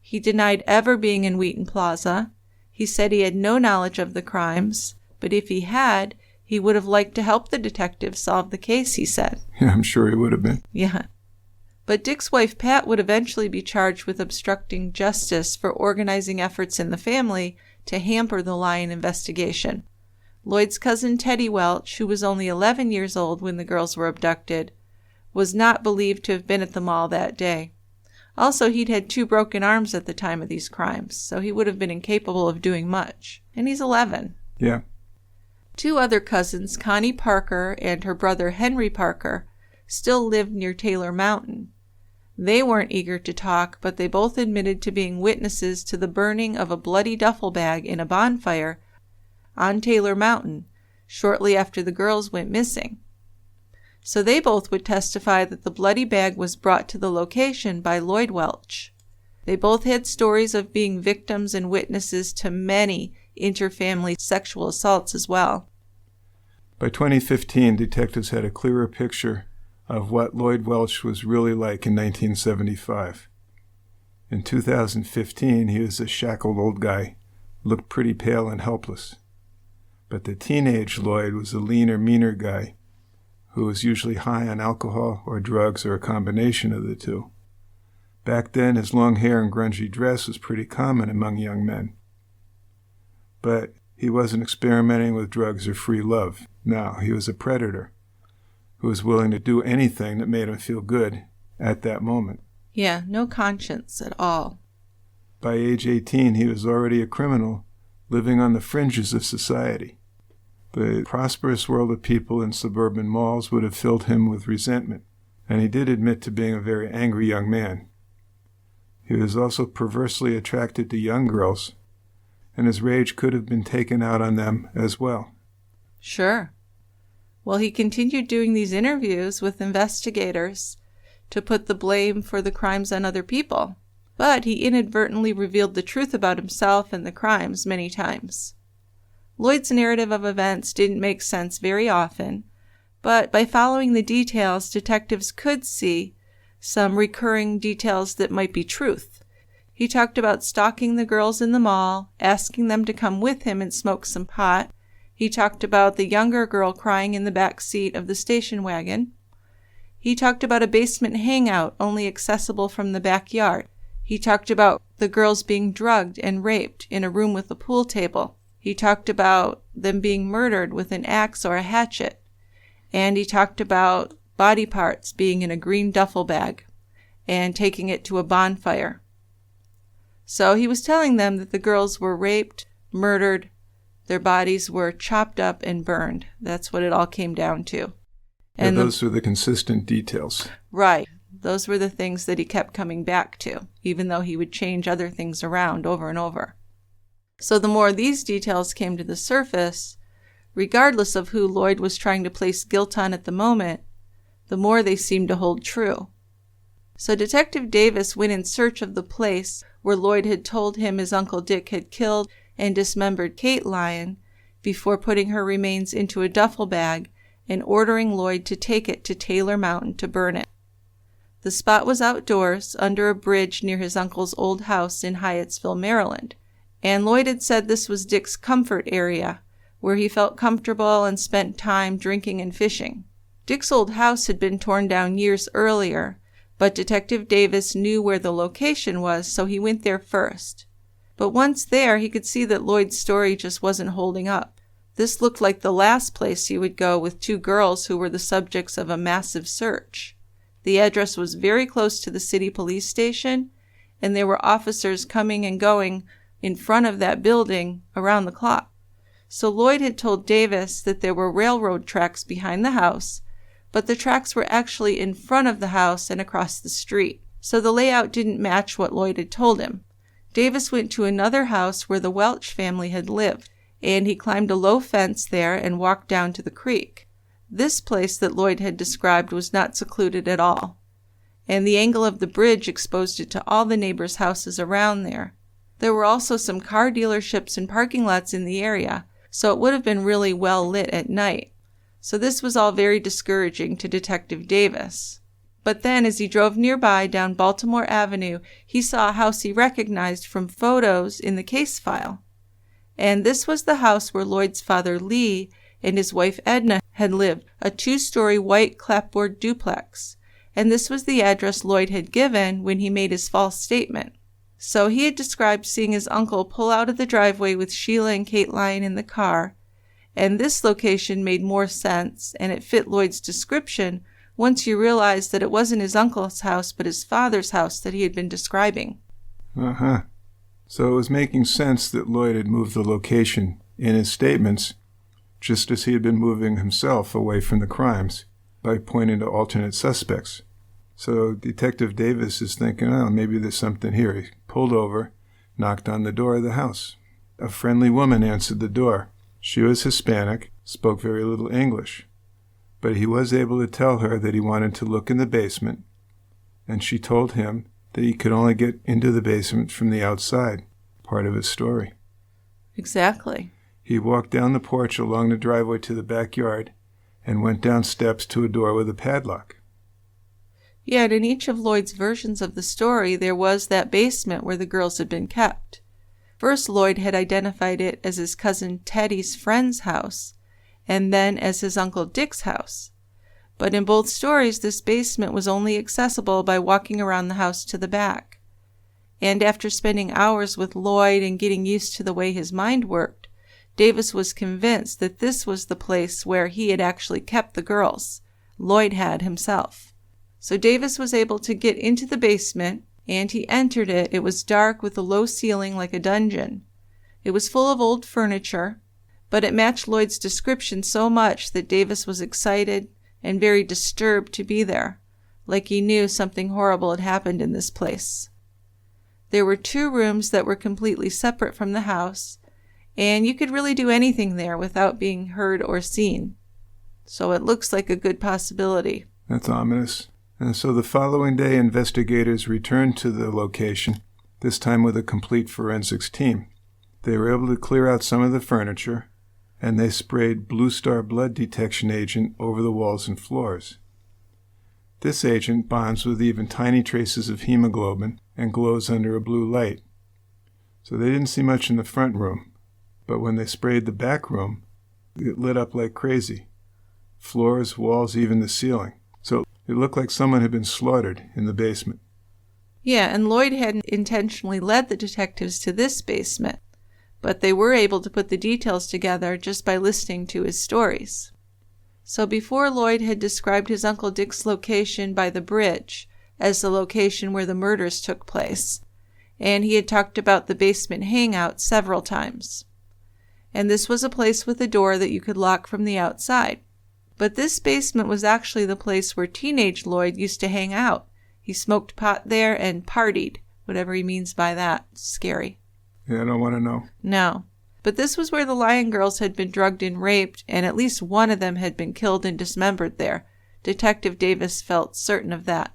He denied ever being in Wheaton Plaza. He said he had no knowledge of the crimes, but if he had, he would have liked to help the detectives solve the case, he said. Yeah, I'm sure he would have been. Yeah. But Dick's wife, Pat, would eventually be charged with obstructing justice for organizing efforts in the family to hamper the Lyon investigation. Lloyd's cousin Teddy Welch, who was only 11 years old when the girls were abducted, was not believed to have been at the mall that day. Also, he'd had 2 broken arms at the time of these crimes, so he would have been incapable of doing much. And he's 11. Yeah. 2 other cousins, Connie Parker and her brother Henry Parker, still lived near Taylor Mountain. They weren't eager to talk, but they both admitted to being witnesses to the burning of a bloody duffel bag in a bonfire on Taylor Mountain shortly after the girls went missing. So they both would testify that the bloody bag was brought to the location by Lloyd Welch. They both had stories of being victims and witnesses to many interfamily sexual assaults as well. By 2015, detectives had a clearer picture of what Lloyd Welch was really like in 1975. In 2015, he was a shackled old guy, looked pretty pale and helpless. But the teenage Lloyd was a leaner, meaner guy who was usually high on alcohol or drugs or a combination of the two. Back then, his long hair and grungy dress was pretty common among young men. But he wasn't experimenting with drugs or free love. No, he was a predator who was willing to do anything that made him feel good at that moment. Yeah, no conscience at all. By age 18, he was already a criminal living on the fringes of society. The prosperous world of people in suburban malls would have filled him with resentment, and he did admit to being a very angry young man. He was also perversely attracted to young girls, and his rage could have been taken out on them as well. Sure. Well, he continued doing these interviews with investigators to put the blame for the crimes on other people, but he inadvertently revealed the truth about himself and the crimes many times. Lloyd's narrative of events didn't make sense very often, but by following the details, detectives could see some recurring details that might be truth. He talked about stalking the girls in the mall, asking them to come with him and smoke some pot. He talked about the younger girl crying in the back seat of the station wagon. He talked about a basement hangout only accessible from the backyard. He talked about the girls being drugged and raped in a room with a pool table. He talked about them being murdered with an axe or a hatchet. And he talked about body parts being in a green duffel bag and taking it to a bonfire. So he was telling them that the girls were raped, murdered, their bodies were chopped up and burned. That's what it all came down to. And those were the consistent details. Right. Those were the things that he kept coming back to, even though he would change other things around over and over. So the more these details came to the surface, regardless of who Lloyd was trying to place guilt on at the moment, the more they seemed to hold true. So Detective Davis went in search of the place where Lloyd had told him his Uncle Dick had killed and dismembered Kate Lyon before putting her remains into a duffel bag and ordering Lloyd to take it to Taylor Mountain to burn it. The spot was outdoors, under a bridge near his uncle's old house in Hyattsville, Maryland, and Lloyd had said this was Dick's comfort area, where he felt comfortable and spent time drinking and fishing. Dick's old house had been torn down years earlier, but Detective Davis knew where the location was, so he went there first. But once there, he could see that Lloyd's story just wasn't holding up. This looked like the last place he would go with two girls who were the subjects of a massive search. The address was very close to the city police station, and there were officers coming and going in front of that building around the clock. So Lloyd had told Davis that there were railroad tracks behind the house, but the tracks were actually in front of the house and across the street. So the layout didn't match what Lloyd had told him. Davis went to another house where the Welch family had lived, and he climbed a low fence there and walked down to the creek. This place that Lloyd had described was not secluded at all, and the angle of the bridge exposed it to all the neighbors' houses around there. There were also some car dealerships and parking lots in the area, so it would have been really well lit at night. So this was all very discouraging to Detective Davis. But then, as he drove nearby down Baltimore Avenue, he saw a house he recognized from photos in the case file. And this was the house where Lloyd's father Lee and his wife Edna had lived, a 2-story white clapboard duplex. And this was the address Lloyd had given when he made his false statement. So he had described seeing his uncle pull out of the driveway with Sheila and Kate Lyon in the car, and this location made more sense, and it fit Lloyd's description once you realized that it wasn't his uncle's house but his father's house that he had been describing. Uh-huh. So it was making sense that Lloyd had moved the location in his statements, just as he had been moving himself away from the crimes by pointing to alternate suspects. So Detective Davis is thinking, oh, maybe there's something here. He pulled over, knocked on the door of the house. A friendly woman answered the door. She was Hispanic, spoke very little English, but he was able to tell her that he wanted to look in the basement, and she told him that he could only get into the basement from the outside, part of his story. Exactly. He walked down the porch along the driveway to the backyard and went down steps to a door with a padlock. Yet in each of Lloyd's versions of the story, there was that basement where the girls had been kept. First, Lloyd had identified it as his cousin Teddy's friend's house, and then as his Uncle Dick's house. But in both stories, this basement was only accessible by walking around the house to the back. And after spending hours with Lloyd and getting used to the way his mind worked, Davis was convinced that this was the place where he had actually kept the girls. Lloyd had himself. So Davis was able to get into the basement, and he entered it. It was dark with a low ceiling like a dungeon. It was full of old furniture, but it matched Lloyd's description so much that Davis was excited and very disturbed to be there, like he knew something horrible had happened in this place. There were 2 rooms that were completely separate from the house, and you could really do anything there without being heard or seen. So it looks like a good possibility. That's ominous. And so the following day, investigators returned to the location, this time with a complete forensics team. They were able to clear out some of the furniture, and they sprayed Blue Star blood detection agent over the walls and floors. This agent bonds with even tiny traces of hemoglobin and glows under a blue light. So they didn't see much in the front room, but when they sprayed the back room, it lit up like crazy. Floors, walls, even the ceiling. So it looked like someone had been slaughtered in the basement. Yeah, and Lloyd hadn't intentionally led the detectives to this basement, but they were able to put the details together just by listening to his stories. So before, Lloyd had described his Uncle Dick's location by the bridge as the location where the murders took place, and he had talked about the basement hangout several times. And this was a place with a door that you could lock from the outside. But this basement was actually the place where teenage Lloyd used to hang out. He smoked pot there and partied, whatever he means by that. It's scary. Yeah, I don't want to know. No. But this was where the Lyon girls had been drugged and raped, and at least one of them had been killed and dismembered there. Detective Davis felt certain of that.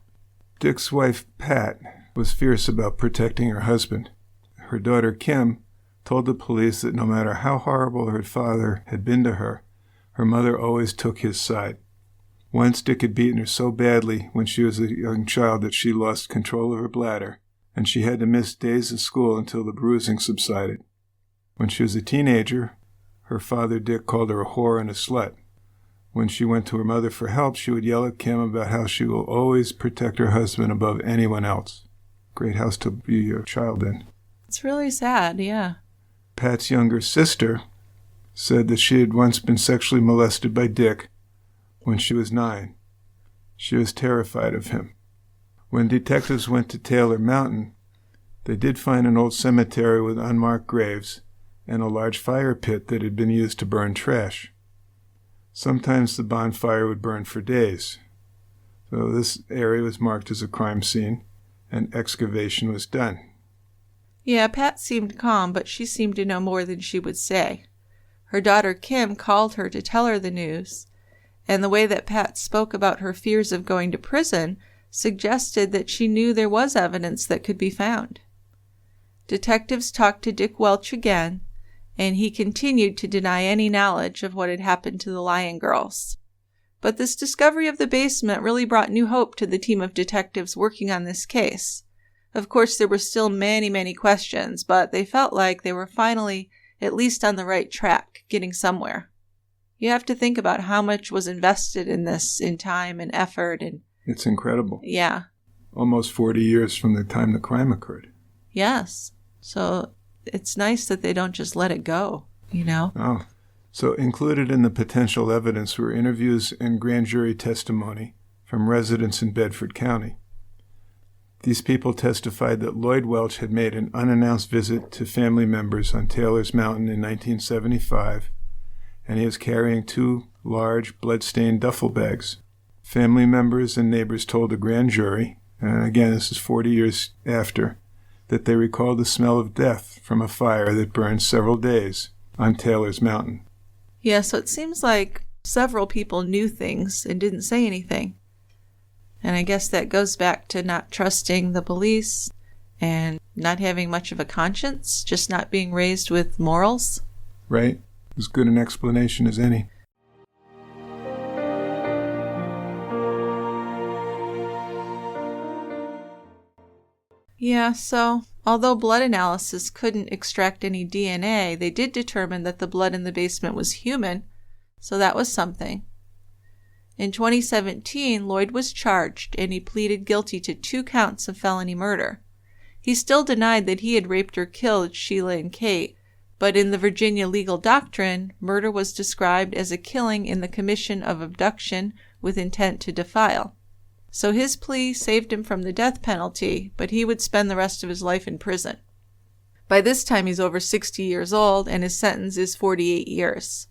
Dick's wife, Pat, was fierce about protecting her husband. Her daughter, Kim, told the police that no matter how horrible her father had been to her mother always took his side. Once Dick had beaten her so badly when she was a young child that she lost control of her bladder, and she had to miss days of school until the bruising subsided. When she was a teenager, her father, Dick, called her a whore and a slut. When she went to her mother for help, she would yell at Kim about how she will always protect her husband above anyone else. Great house to be a child in. It's really sad, yeah. Pat's younger sister said that she had once been sexually molested by Dick when she was 9. She was terrified of him. When detectives went to Taylor Mountain, they did find an old cemetery with unmarked graves and a large fire pit that had been used to burn trash. Sometimes the bonfire would burn for days. So this area was marked as a crime scene, and excavation was done. Yeah, Pat seemed calm, but she seemed to know more than she would say. Her daughter Kim called her to tell her the news, and the way that Pat spoke about her fears of going to prison suggested that she knew there was evidence that could be found. Detectives talked to Dick Welch again, and he continued to deny any knowledge of what had happened to the Lyon girls. But this discovery of the basement really brought new hope to the team of detectives working on this case. Of course, there were still many, many questions, but they felt like they were finally at least on the right track, getting somewhere. You have to think about how much was invested in this, in time and effort. And it's incredible. Yeah. Almost 40 years from the time the crime occurred. Yes. So it's nice that they don't just let it go, you know? Oh. So included in the potential evidence were interviews and grand jury testimony from residents in Bedford County. These people testified that Lloyd Welch had made an unannounced visit to family members on Taylor's Mountain in 1975, and he was carrying 2 large, blood-stained duffel bags. Family members and neighbors told the grand jury, and again this is 40 years after, that they recalled the smell of death from a fire that burned several days on Taylor's Mountain. Yeah, so it seems like several people knew things and didn't say anything. And I guess that goes back to not trusting the police and not having much of a conscience, just not being raised with morals. Right? As good an explanation as any. Yeah, so although blood analysis couldn't extract any DNA, they did determine that the blood in the basement was human, so that was something. In 2017, Lloyd was charged and he pleaded guilty to 2 counts of felony murder. He still denied that he had raped or killed Sheila and Kate, but in the Virginia legal doctrine, murder was described as a killing in the commission of abduction with intent to defile. So his plea saved him from the death penalty, but he would spend the rest of his life in prison. By this time, he's over 60 years old, and his sentence is 48 years.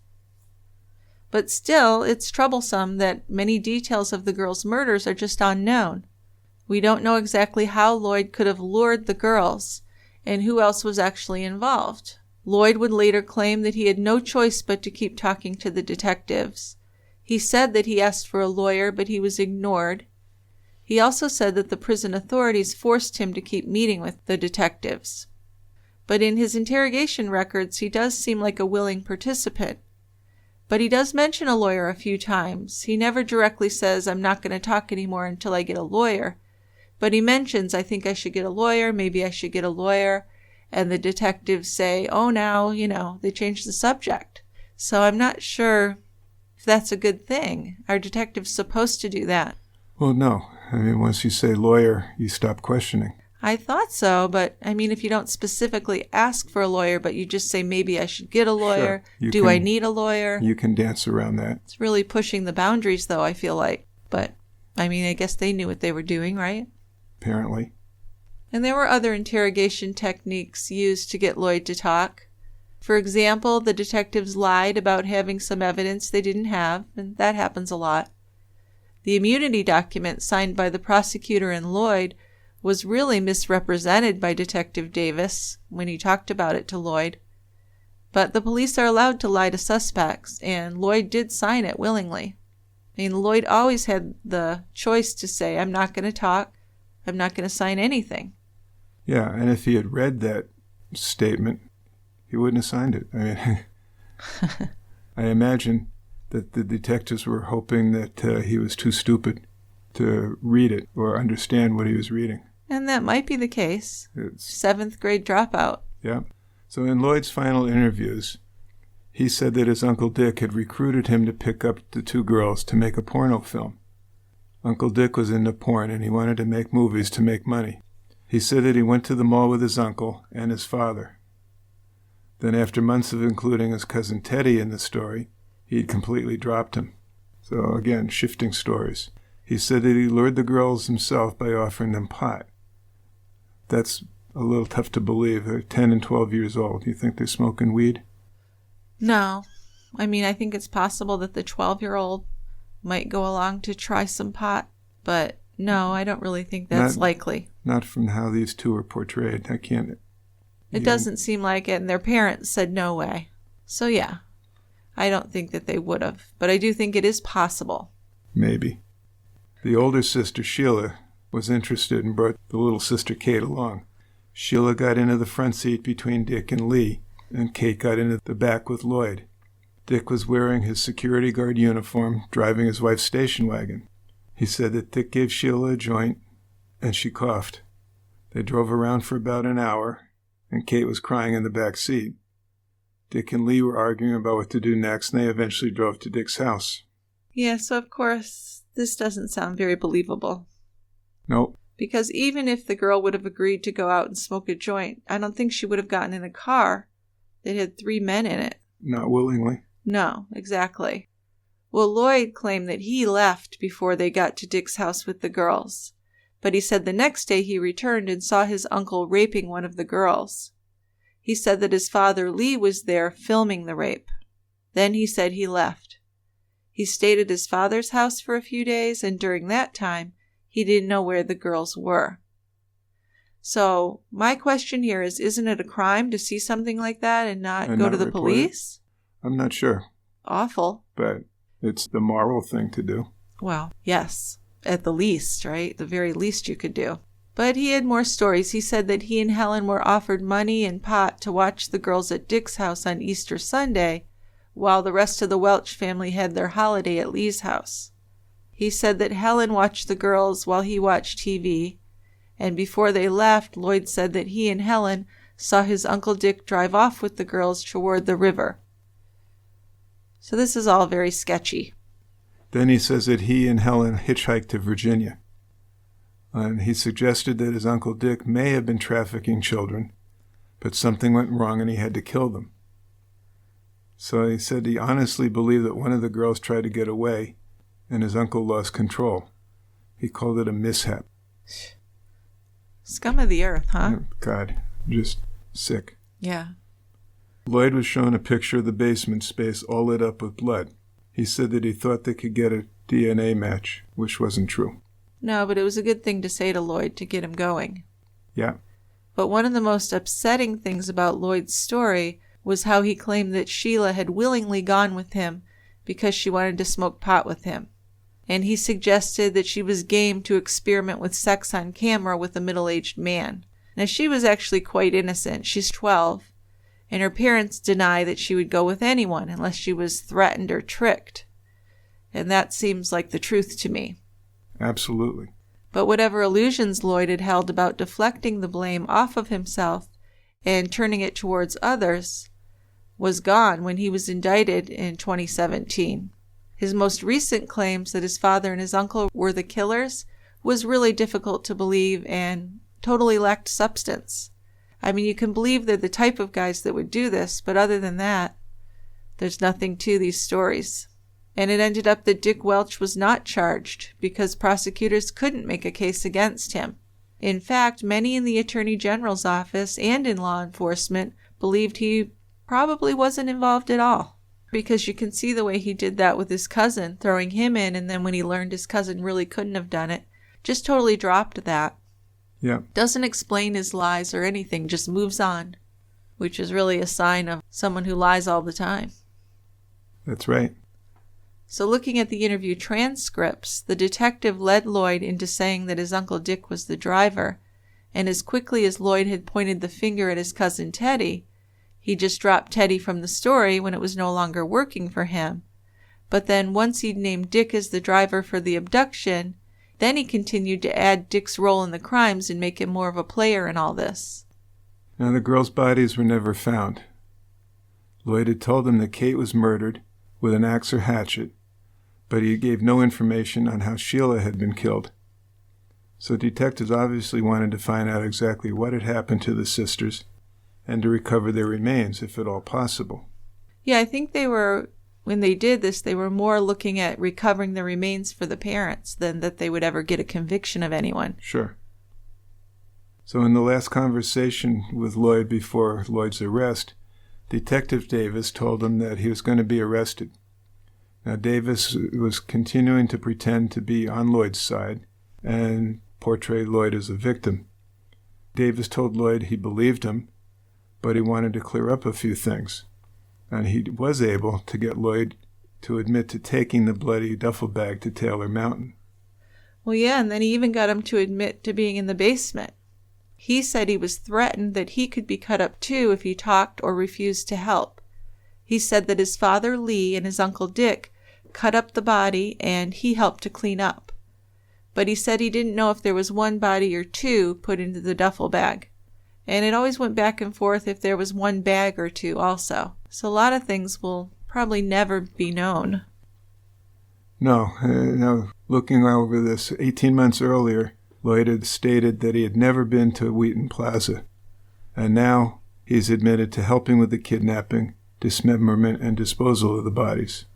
But still, it's troublesome that many details of the girls' murders are just unknown. We don't know exactly how Lloyd could have lured the girls, and who else was actually involved. Lloyd would later claim that he had no choice but to keep talking to the detectives. He said that he asked for a lawyer, but he was ignored. He also said that the prison authorities forced him to keep meeting with the detectives. But in his interrogation records, he does seem like a willing participant. But he does mention a lawyer a few times. He never directly says, "I'm not going to talk anymore until I get a lawyer." But he mentions, "I think I should get a lawyer, maybe I should get a lawyer." And the detectives say, "Oh, now, they changed the subject." So I'm not sure if that's a good thing. Are detectives supposed to do that? Well, no. Once you say lawyer, you stop questioning. I thought so, but if you don't specifically ask for a lawyer, but you just say, maybe I should get a lawyer, Sure. I need a lawyer? You can dance around that. It's really pushing the boundaries, though, I feel like. But, I guess they knew what they were doing, right? Apparently. And there were other interrogation techniques used to get Lloyd to talk. For example, the detectives lied about having some evidence they didn't have, and that happens a lot. The immunity document signed by the prosecutor and Lloyd was really misrepresented by Detective Davis when he talked about it to Lloyd. But the police are allowed to lie to suspects, and Lloyd did sign it willingly. Lloyd always had the choice to say, "I'm not going to talk, I'm not going to sign anything." Yeah, and if he had read that statement, he wouldn't have signed it. I imagine that the detectives were hoping that he was too stupid to read it or understand what he was reading. And that might be the case. 7th grade dropout. Yeah. So in Lloyd's final interviews, he said that his Uncle Dick had recruited him to pick up the 2 girls to make a porno film. Uncle Dick was into porn and he wanted to make movies to make money. He said that he went to the mall with his uncle and his father. Then after months of including his cousin Teddy in the story, he'd completely dropped him. So again, shifting stories. He said that he lured the girls himself by offering them pot. That's a little tough to believe. They're 10 and 12 years old. Do you think they're smoking weed? No. I think it's possible that the 12-year-old might go along to try some pot. But no, I don't really think that's likely. Not from how these 2 are portrayed. I can't. It doesn't seem like it, and their parents said no way. So yeah, I don't think that they would have. But I do think it is possible. Maybe. The older sister, Sheila, was interested and brought the little sister Kate along. Sheila got into the front seat between Dick and Lee, and Kate got into the back with Lloyd. Dick was wearing his security guard uniform, driving his wife's station wagon. He said that Dick gave Sheila a joint, and she coughed. They drove around for about an hour, and Kate was crying in the back seat. Dick and Lee were arguing about what to do next, and they eventually drove to Dick's house. Yeah, so of course, this doesn't sound very believable. Nope. Because even if the girl would have agreed to go out and smoke a joint, I don't think she would have gotten in a car that had 3 men in it. Not willingly. No, exactly. Well, Lloyd claimed that he left before they got to Dick's house with the girls. But he said the next day he returned and saw his uncle raping one of the girls. He said that his father, Lee, was there filming the rape. Then he said he left. He stayed at his father's house for a few days, and during that time, he didn't know where the girls were. So my question here is, isn't it a crime to see something like that and not go to the police? I'm not sure. Awful. But it's the moral thing to do. Well, yes. At the least, right? The very least you could do. But he had more stories. He said that he and Helen were offered money and pot to watch the girls at Dick's house on Easter Sunday, while the rest of the Welch family had their holiday at Lee's house. He said that Helen watched the girls while he watched TV, and before they left, Lloyd said that he and Helen saw his Uncle Dick drive off with the girls toward the river. So this is all very sketchy. Then he says that he and Helen hitchhiked to Virginia. And he suggested that his Uncle Dick may have been trafficking children, but something went wrong and he had to kill them. So he said he honestly believed that one of the girls tried to get away and his uncle lost control. He called it a mishap. Scum of the earth, huh? God, just sick. Yeah. Lloyd was shown a picture of the basement space all lit up with blood. He said that he thought they could get a DNA match, which wasn't true. No, but it was a good thing to say to Lloyd to get him going. Yeah. But one of the most upsetting things about Lloyd's story was how he claimed that Sheila had willingly gone with him because she wanted to smoke pot with him. And he suggested that she was game to experiment with sex on camera with a middle-aged man. Now, she was actually quite innocent. She's 12, and her parents deny that she would go with anyone unless she was threatened or tricked. And that seems like the truth to me. Absolutely. But whatever illusions Lloyd had held about deflecting the blame off of himself and turning it towards others was gone when he was indicted in 2017. His most recent claims that his father and his uncle were the killers was really difficult to believe and totally lacked substance. I mean, you can believe they're the type of guys that would do this, but other than that, there's nothing to these stories. And it ended up that Dick Welch was not charged because prosecutors couldn't make a case against him. In fact, many in the Attorney General's office and in law enforcement believed he probably wasn't involved at all. Because you can see the way he did that with his cousin, throwing him in, and then when he learned his cousin really couldn't have done it, just totally dropped that. Yeah. Doesn't explain his lies or anything, just moves on, which is really a sign of someone who lies all the time. That's right. So looking at the interview transcripts, the detective led Lloyd into saying that his Uncle Dick was the driver, and as quickly as Lloyd had pointed the finger at his cousin Teddy, he just dropped Teddy from the story when it was no longer working for him. But then once he'd named Dick as the driver for the abduction, then he continued to add Dick's role in the crimes and make him more of a player in all this. Now, the girls' bodies were never found. Lloyd had told them that Kate was murdered with an axe or hatchet, but he gave no information on how Sheila had been killed. So detectives obviously wanted to find out exactly what had happened to the sisters and to recover their remains, if at all possible. Yeah, I think when they did this, they were more looking at recovering the remains for the parents than that they would ever get a conviction of anyone. Sure. So in the last conversation with Lloyd before Lloyd's arrest, Detective Davis told him that he was going to be arrested. Now, Davis was continuing to pretend to be on Lloyd's side and portray Lloyd as a victim. Davis told Lloyd he believed him, but he wanted to clear up a few things. And he was able to get Lloyd to admit to taking the bloody duffel bag to Taylor Mountain. Well, yeah, and then he even got him to admit to being in the basement. He said he was threatened that he could be cut up too if he talked or refused to help. He said that his father Lee and his Uncle Dick cut up the body and he helped to clean up. But he said he didn't know if there was one body or two put into the duffel bag. And it always went back and forth if there was one bag or two also. So a lot of things will probably never be known. No. Now, looking over this, 18 months earlier, Lloyd had stated that he had never been to Wheaton Plaza. And now he's admitted to helping with the kidnapping, dismemberment, and disposal of the bodies.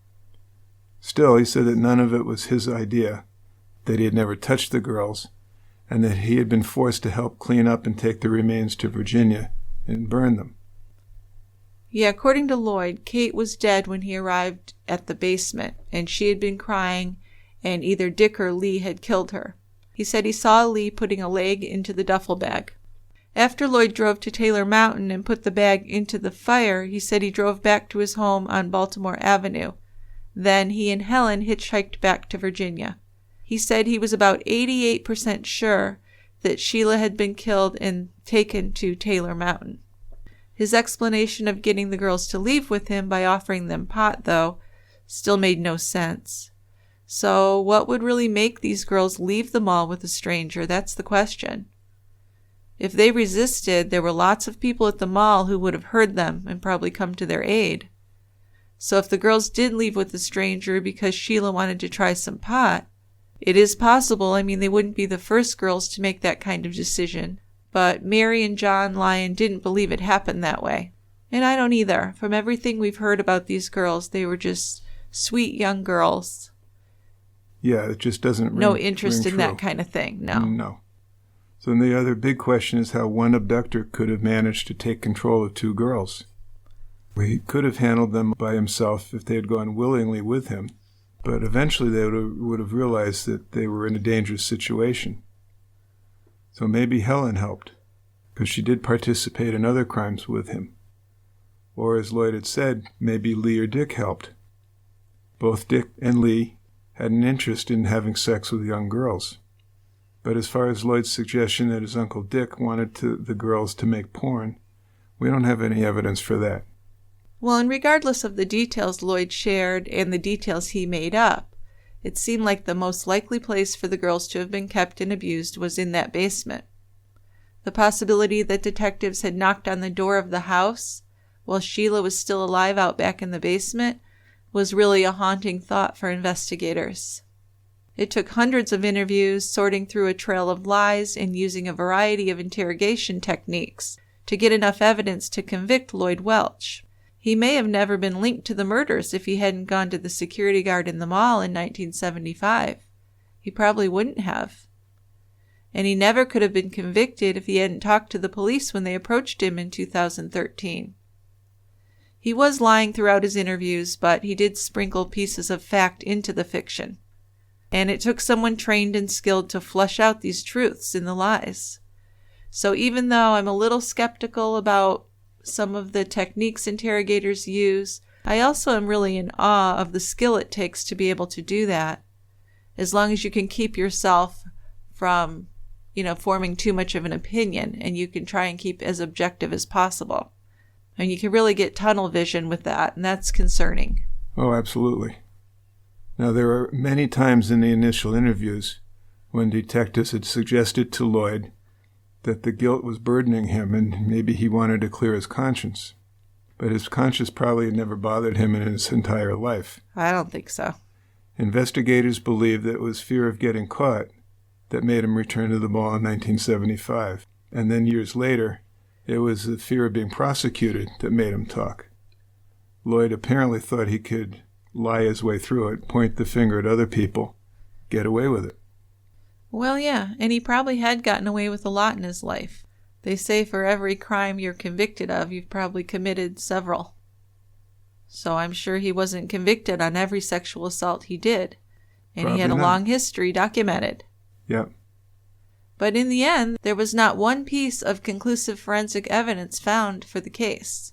Still, he said that none of it was his idea, that he had never touched the girls, and that he had been forced to help clean up and take the remains to Virginia and burn them. Yeah, according to Lloyd, Kate was dead when he arrived at the basement, and she had been crying, and either Dick or Lee had killed her. He said he saw Lee putting a leg into the duffel bag. After Lloyd drove to Taylor Mountain and put the bag into the fire, he said he drove back to his home on Baltimore Avenue. Then he and Helen hitchhiked back to Virginia. He said he was about 88% sure that Sheila had been killed and taken to Taylor Mountain. His explanation of getting the girls to leave with him by offering them pot, though, still made no sense. So what would really make these girls leave the mall with a stranger? That's the question. If they resisted, there were lots of people at the mall who would have heard them and probably come to their aid. So if the girls did leave with the stranger because Sheila wanted to try some pot, it is possible. I mean, they wouldn't be the first girls to make that kind of decision. But Mary and John Lyon didn't believe it happened that way. And I don't either. From everything we've heard about these girls, they were just sweet young girls. Yeah, it just doesn't ring, no interest in true. That kind of thing, no. No. So then the other big question is how one abductor could have managed to take control of two girls. He could have handled them by himself if they had gone willingly with him, but eventually they would have realized that they were in a dangerous situation. So maybe Helen helped, because she did participate in other crimes with him. Or as Lloyd had said, maybe Lee or Dick helped. Both Dick and Lee had an interest in having sex with young girls. But as far as Lloyd's suggestion that his Uncle Dick wanted the girls to make porn, we don't have any evidence for that. Well, and regardless of the details Lloyd shared and the details he made up, it seemed like the most likely place for the girls to have been kept and abused was in that basement. The possibility that detectives had knocked on the door of the house while Sheila was still alive out back in the basement was really a haunting thought for investigators. It took hundreds of interviews, sorting through a trail of lies and using a variety of interrogation techniques to get enough evidence to convict Lloyd Welch. He may have never been linked to the murders if he hadn't gone to the security guard in the mall in 1975. He probably wouldn't have. And he never could have been convicted if he hadn't talked to the police when they approached him in 2013. He was lying throughout his interviews, but he did sprinkle pieces of fact into the fiction. And it took someone trained and skilled to flush out these truths in the lies. So even though I'm a little skeptical about some of the techniques interrogators use, I also am really in awe of the skill it takes to be able to do that, as long as you can keep yourself from, forming too much of an opinion, and you can try and keep as objective as possible. And you can really get tunnel vision with that, and that's concerning. Oh, absolutely. Now, there are many times in the initial interviews when detectives had suggested to Lloyd that the guilt was burdening him and maybe he wanted to clear his conscience. But his conscience probably had never bothered him in his entire life. I don't think so. Investigators believe that it was fear of getting caught that made him return to the mall in 1975. And then years later, it was the fear of being prosecuted that made him talk. Lloyd apparently thought he could lie his way through it, point the finger at other people, get away with it. Well, yeah, and he probably had gotten away with a lot in his life. They say for every crime you're convicted of, you've probably committed several. So I'm sure he wasn't convicted on every sexual assault he did. And Probably he had a not. long history documented. Yep. But in the end, there was not one piece of conclusive forensic evidence found for the case.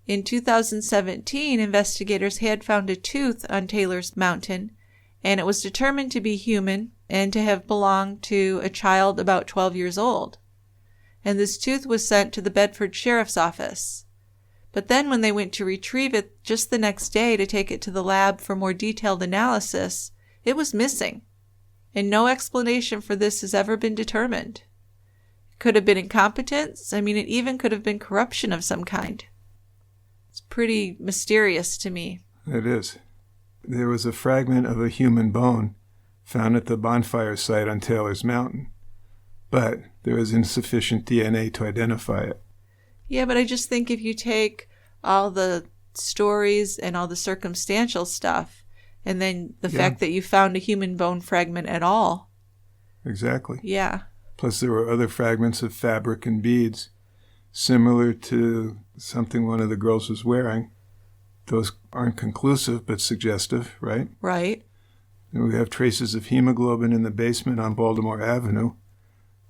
In 2017, investigators had found a tooth on Taylor's Mountain, and it was determined to be human and to have belonged to a child about 12 years old. And this tooth was sent to the Bedford Sheriff's Office. But then when they went to retrieve it just the next day to take it to the lab for more detailed analysis, it was missing. And no explanation for this has ever been determined. It could have been incompetence. It even could have been corruption of some kind. It's pretty mysterious to me. It is. There was a fragment of a human bone found at the bonfire site on Taylor's Mountain, but there is insufficient DNA to identify it. Yeah, but I just think if you take all the stories and all the circumstantial stuff, and then the fact that you found a human bone fragment at all. Exactly. Yeah. Plus there were other fragments of fabric and beads, similar to something one of the girls was wearing. Those aren't conclusive, but suggestive, right? Right. And we have traces of hemoglobin in the basement on Baltimore Avenue.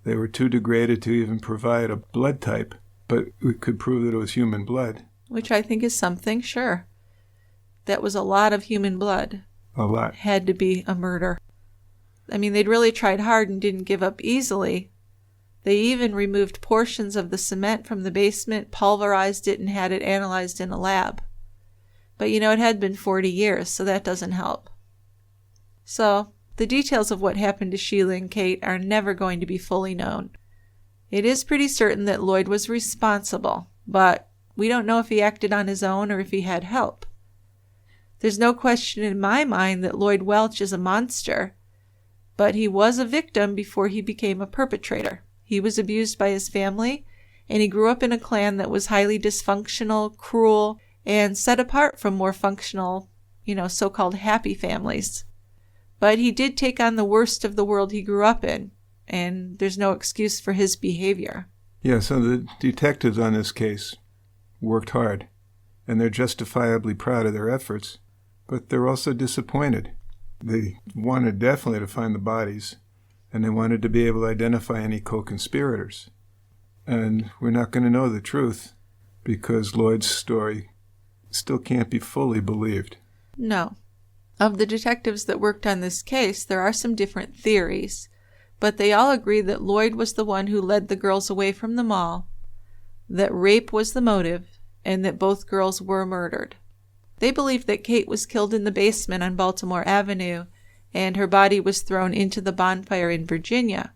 They were too degraded to even provide a blood type, but we could prove that it was human blood. Which I think is something, sure. That was a lot of human blood. A lot. Had to be a murder. they'd really tried hard and didn't give up easily. They even removed portions of the cement from the basement, pulverized it, and had it analyzed in a lab. But it had been 40 years, so that doesn't help. So, the details of what happened to Sheila and Kate are never going to be fully known. It is pretty certain that Lloyd was responsible, but we don't know if he acted on his own or if he had help. There's no question in my mind that Lloyd Welch is a monster, but he was a victim before he became a perpetrator. He was abused by his family, and he grew up in a clan that was highly dysfunctional, cruel, and set apart from more functional, so-called happy families. But he did take on the worst of the world he grew up in, and there's no excuse for his behavior. Yeah, so the detectives on this case worked hard, and they're justifiably proud of their efforts, but they're also disappointed. They wanted definitely to find the bodies, and they wanted to be able to identify any co-conspirators. And we're not going to know the truth because Lloyd's story still can't be fully believed. No. Of the detectives that worked on this case, there are some different theories, but they all agree that Lloyd was the one who led the girls away from the mall, that rape was the motive, and that both girls were murdered. They believe that Kate was killed in the basement on Baltimore Avenue, and her body was thrown into the bonfire in Virginia.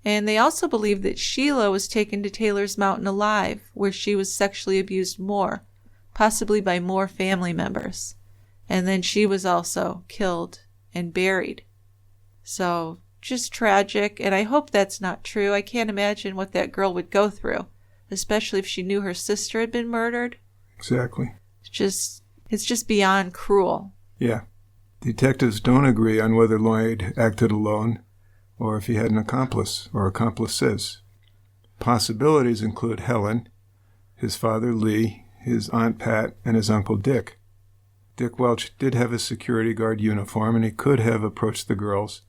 And they also believe that Sheila was taken to Taylor's Mountain alive, where she was sexually abused more, possibly by more family members. And then she was also killed and buried. So, just tragic, and I hope that's not true. I can't imagine what that girl would go through, especially if she knew her sister had been murdered. Exactly. It's just beyond cruel. Yeah. Detectives don't agree on whether Lloyd acted alone or if he had an accomplice or accomplices. Possibilities include Helen, his father Lee, his Aunt Pat, and his Uncle Dick. Dick Welch did have a security guard uniform, and he could have approached the girls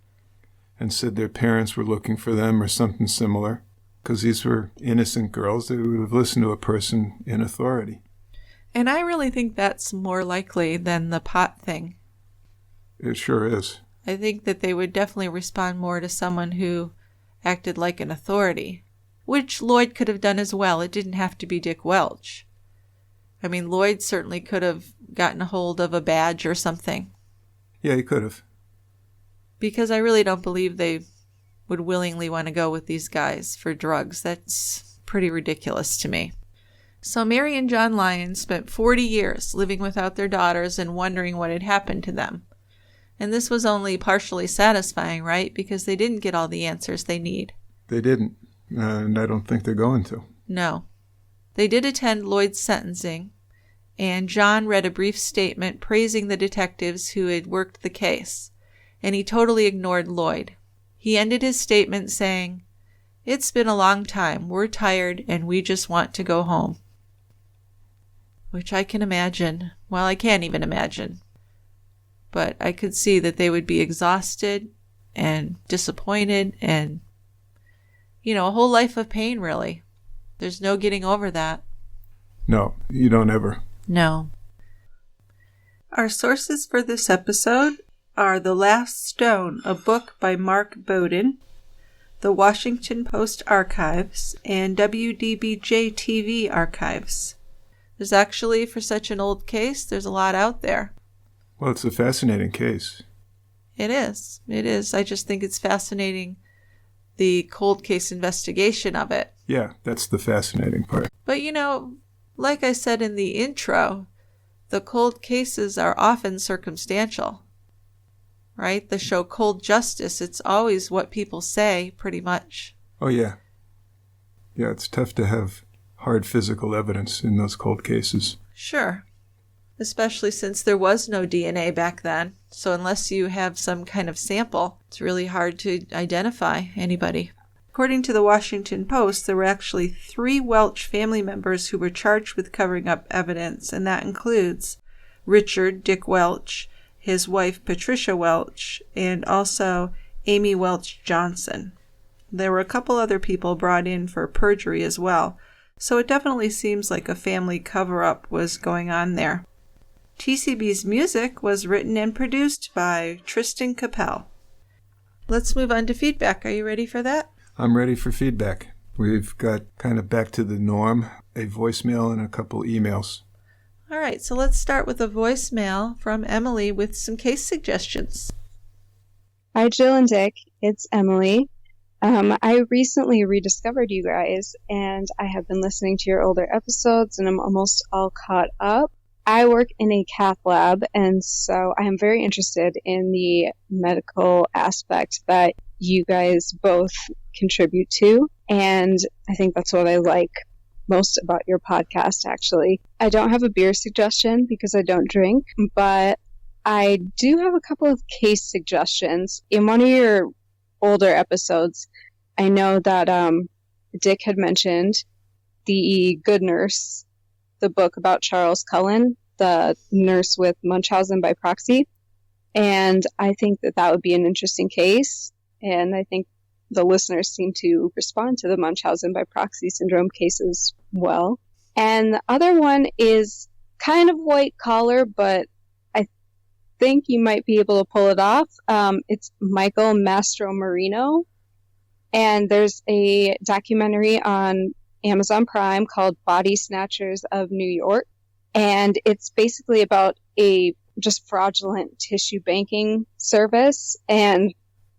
and said their parents were looking for them or something similar, because these were innocent girls. They would have listened to a person in authority. And I really think that's more likely than the pot thing. It sure is. I think that they would definitely respond more to someone who acted like an authority, which Lloyd could have done as well. It didn't have to be Dick Welch. Lloyd certainly could have gotten a hold of a badge or something. Yeah, he could have. Because I really don't believe they would willingly want to go with these guys for drugs. That's pretty ridiculous to me. So Mary and John Lyon spent 40 years living without their daughters and wondering what had happened to them. And this was only partially satisfying, right? Because they didn't get all the answers they need. They didn't, and I don't think they're going to. No. They did attend Lloyd's sentencing, and John read a brief statement praising the detectives who had worked the case, and he totally ignored Lloyd. He ended his statement saying, "It's been a long time. We're tired, and we just want to go home." Which I can imagine. Well, I can't even imagine. But I could see that they would be exhausted and disappointed and, a whole life of pain, really. There's no getting over that. No, you don't ever. No. Our sources for this episode are The Last Stone, a book by Mark Bowden, the Washington Post Archives, and WDBJ-TV Archives. There's actually, for such an old case, there's a lot out there. Well, it's a fascinating case. It is. It is. I just think it's fascinating, the cold case investigation of it. Yeah, that's the fascinating part. But, like I said in the intro, the cold cases are often circumstantial, right? The show Cold Justice, it's always what people say, pretty much. Oh, yeah. Yeah, it's tough to have hard physical evidence in those cold cases. Sure. Especially since there was no DNA back then. So unless you have some kind of sample, it's really hard to identify anybody. According to the Washington Post, there were actually 3 Welch family members who were charged with covering up evidence, and that includes Richard Dick Welch, his wife Patricia Welch, and also Amy Welch Johnson. There were a couple other people brought in for perjury as well, so it definitely seems like a family cover-up was going on there. TCB's music was written and produced by Tristan Capel. Let's move on to feedback. Are you ready for that? I'm ready for feedback. We've got kind of back to the norm, a voicemail and a couple emails. All right, so let's start with a voicemail from Emily with some case suggestions. Hi, Jill and Dick. It's Emily. I recently rediscovered you guys, and I have been listening to your older episodes, and I'm almost all caught up. I work in a cath lab, and so I am very interested in the medical aspect that you guys both contribute to, and I think that's what I like most about your podcast, actually. I don't have a beer suggestion because I don't drink, but I do have a couple of case suggestions. In one of your older episodes, I know that Dick had mentioned The Good Nurse, the book about Charles Cullen, the nurse with Munchausen by proxy. And I think that that would be an interesting case. And I think the listeners seem to respond to the Munchausen by proxy syndrome cases well. And the other one is kind of white collar, but I think you might be able to pull it off. It's Michael Mastromarino. And there's a documentary on Amazon Prime called Body Snatchers of New York. And it's basically about a just fraudulent tissue banking service. And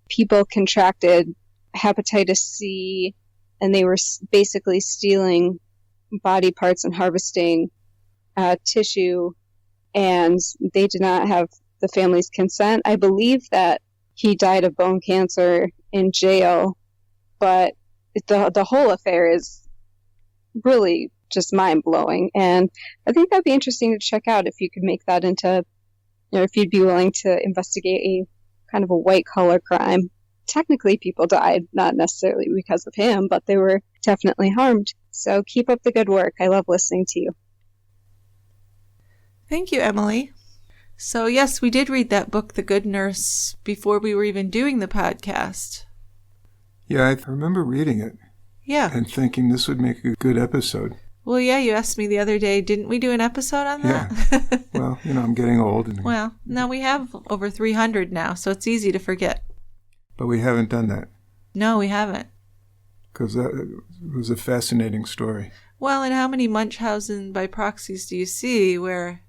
people contracted hepatitis C, and they were basically stealing body parts and harvesting tissue. And they did not have the family's consent. I believe that he died of bone cancer in jail. But the whole affair is really just mind-blowing. And I think that'd be interesting to check out if you could make that into, if you'd be willing to investigate a kind of a white-collar crime. Technically, people died, not necessarily because of him, but they were definitely harmed. So keep up the good work. I love listening to you. Thank you, Emily. So yes, we did read that book, The Good Nurse, before we were even doing the podcast. Yeah, I remember reading it. Yeah. And thinking this would make a good episode. Well, yeah, you asked me the other day, didn't we do an episode on that? Yeah. Well, I'm getting old. Well, no, we have over 300 now, so it's easy to forget. But we haven't done that. No, we haven't. Because that was a fascinating story. Well, and how many Munchausen by proxies do you see where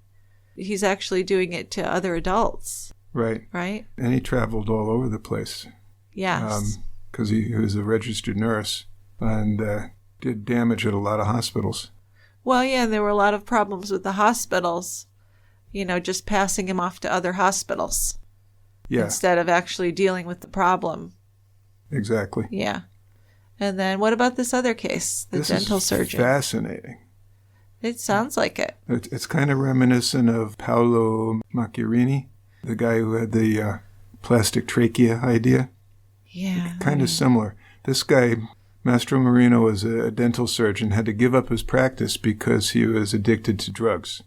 he's actually doing it to other adults? Right. Right? And he traveled all over the place. Yes. Because he was a registered nurse and did damage at a lot of hospitals. Well, yeah, there were a lot of problems with the hospitals, just passing him off to other hospitals. Yeah. Instead of actually dealing with the problem. Exactly. Yeah. And then what about this other case, the dental surgeon? Fascinating. It sounds like it. It's kind of reminiscent of Paolo Macchiarini, the guy who had the plastic trachea idea. Yeah. Kind of similar. This guy, Mastromarino, was a dental surgeon, had to give up his practice because he was addicted to drugs.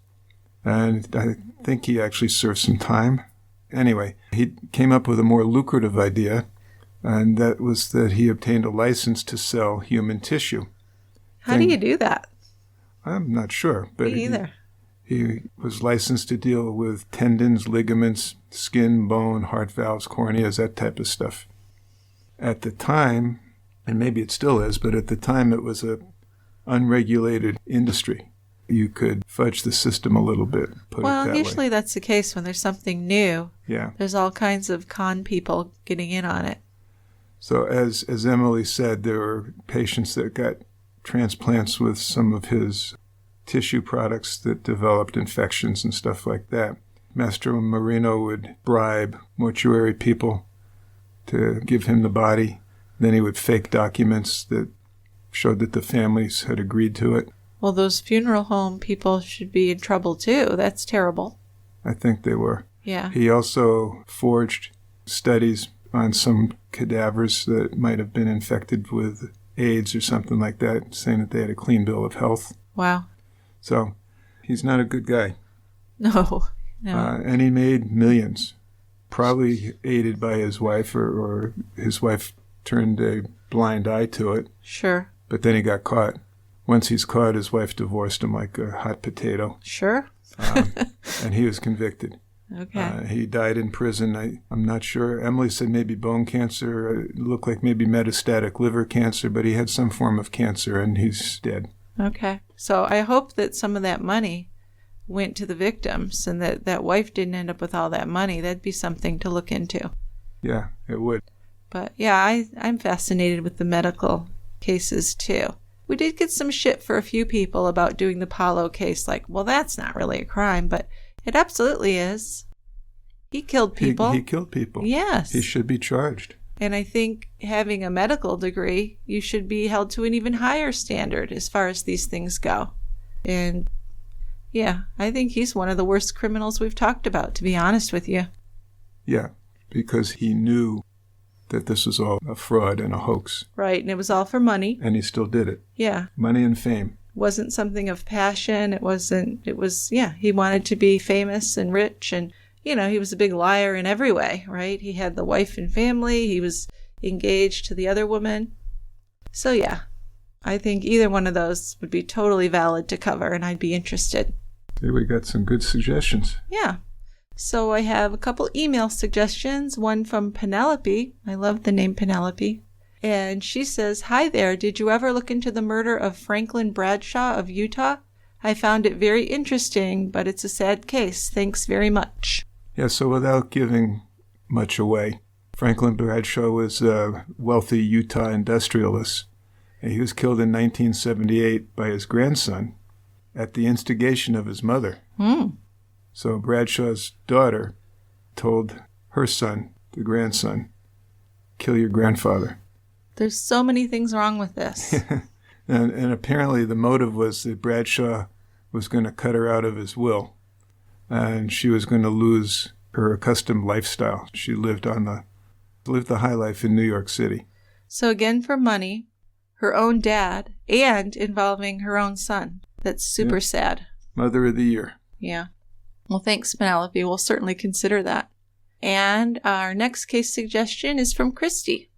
And I think he actually served some time. Anyway, he came up with a more lucrative idea, and that was that he obtained a license to sell human tissue. How do you do that? I'm not sure. But Me either. He was licensed to deal with tendons, ligaments, skin, bone, heart valves, corneas, that type of stuff. At the time, and maybe it still is, but at the time it was a unregulated industry. You could fudge the system a little bit, put it that way. Usually that's the case when there's something new. Yeah. There's all kinds of con people getting in on it. So as Emily said, there were patients that got transplants with some of his tissue products that developed infections and stuff like that. Mastromarino would bribe mortuary people to give him the body. Then he would fake documents that showed that the families had agreed to it. Well, those funeral home people should be in trouble too. That's terrible. I think they were. Yeah. He also forged studies on some cadavers that might have been infected with AIDS or something like that, saying that they had a clean bill of health. Wow. So he's not a good guy. No. And he made millions, probably aided by his wife, or his wife turned a blind eye to it. Sure. But then he got caught. Once he's caught, his wife divorced him like a hot potato. Sure. And he was convicted. Okay. He died in prison. I'm not sure. Emily said maybe bone cancer. It looked like maybe metastatic liver cancer, but he had some form of cancer, and he's dead. Okay. So I hope that some of that money went to the victims and that wife didn't end up with all that money. That'd be something to look into. Yeah, it would. But yeah, I'm fascinated with the medical cases too. We did get some shit for a few people about doing the Paulo case. Like, well, that's not really a crime, but it absolutely is. He killed people. He killed people. Yes. He should be charged. And I think having a medical degree, you should be held to an even higher standard as far as these things go. And yeah, I think he's one of the worst criminals we've talked about, to be honest with you. Yeah, because he knew that this was all a fraud and a hoax. Right, and it was all for money. And he still did it. Yeah. Money and fame. Wasn't something of passion. It was, he wanted to be famous and rich, and, he was a big liar in every way, right? He had the wife and family. He was engaged to the other woman. So yeah, I think either one of those would be totally valid to cover, and I'd be interested. Here we got some good suggestions. Yeah. So I have a couple email suggestions, one from Penelope. I love the name Penelope. And she says, "Hi there, did you ever look into the murder of Franklin Bradshaw of Utah? I found it very interesting, but it's a sad case. Thanks very much." Yeah, so without giving much away, Franklin Bradshaw was a wealthy Utah industrialist. And he was killed in 1978 by his grandson at the instigation of his mother. So Bradshaw's daughter told her son, the grandson, "Kill your grandfather." There's so many things wrong with this. and apparently the motive was that Bradshaw was going to cut her out of his will, and she was going to lose her accustomed lifestyle. She lived the high life in New York City. So again, for money, her own dad, and involving her own son. That's super sad. Mother of the Year. Yeah. Well, thanks, Penelope. We'll certainly consider that. And our next case suggestion is from Christy.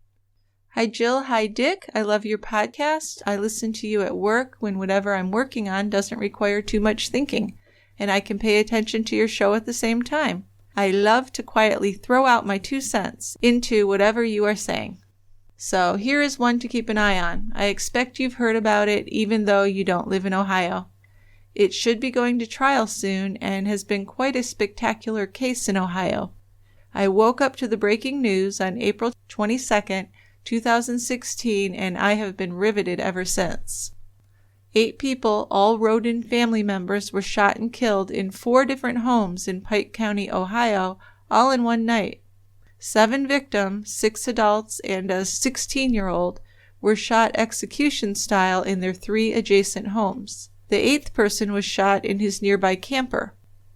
"Hi, Jill. Hi, Dick. I love your podcast. I listen to you at work when whatever I'm working on doesn't require too much thinking, and I can pay attention to your show at the same time. I love to quietly throw out my 2 cents into whatever you are saying. So here is one to keep an eye on. I expect you've heard about it even though you don't live in Ohio. It should be going to trial soon and has been quite a spectacular case in Ohio. I woke up to the breaking news on April 22nd, 2016, and I have been riveted ever since. 8 people, all Rodin family members, were shot and killed in 4 different homes in Pike County, Ohio, all in one night. 7 victims, 6 adults and a 16-year-old, were shot execution style in their 3 adjacent homes. The 8th person was shot in his nearby camper.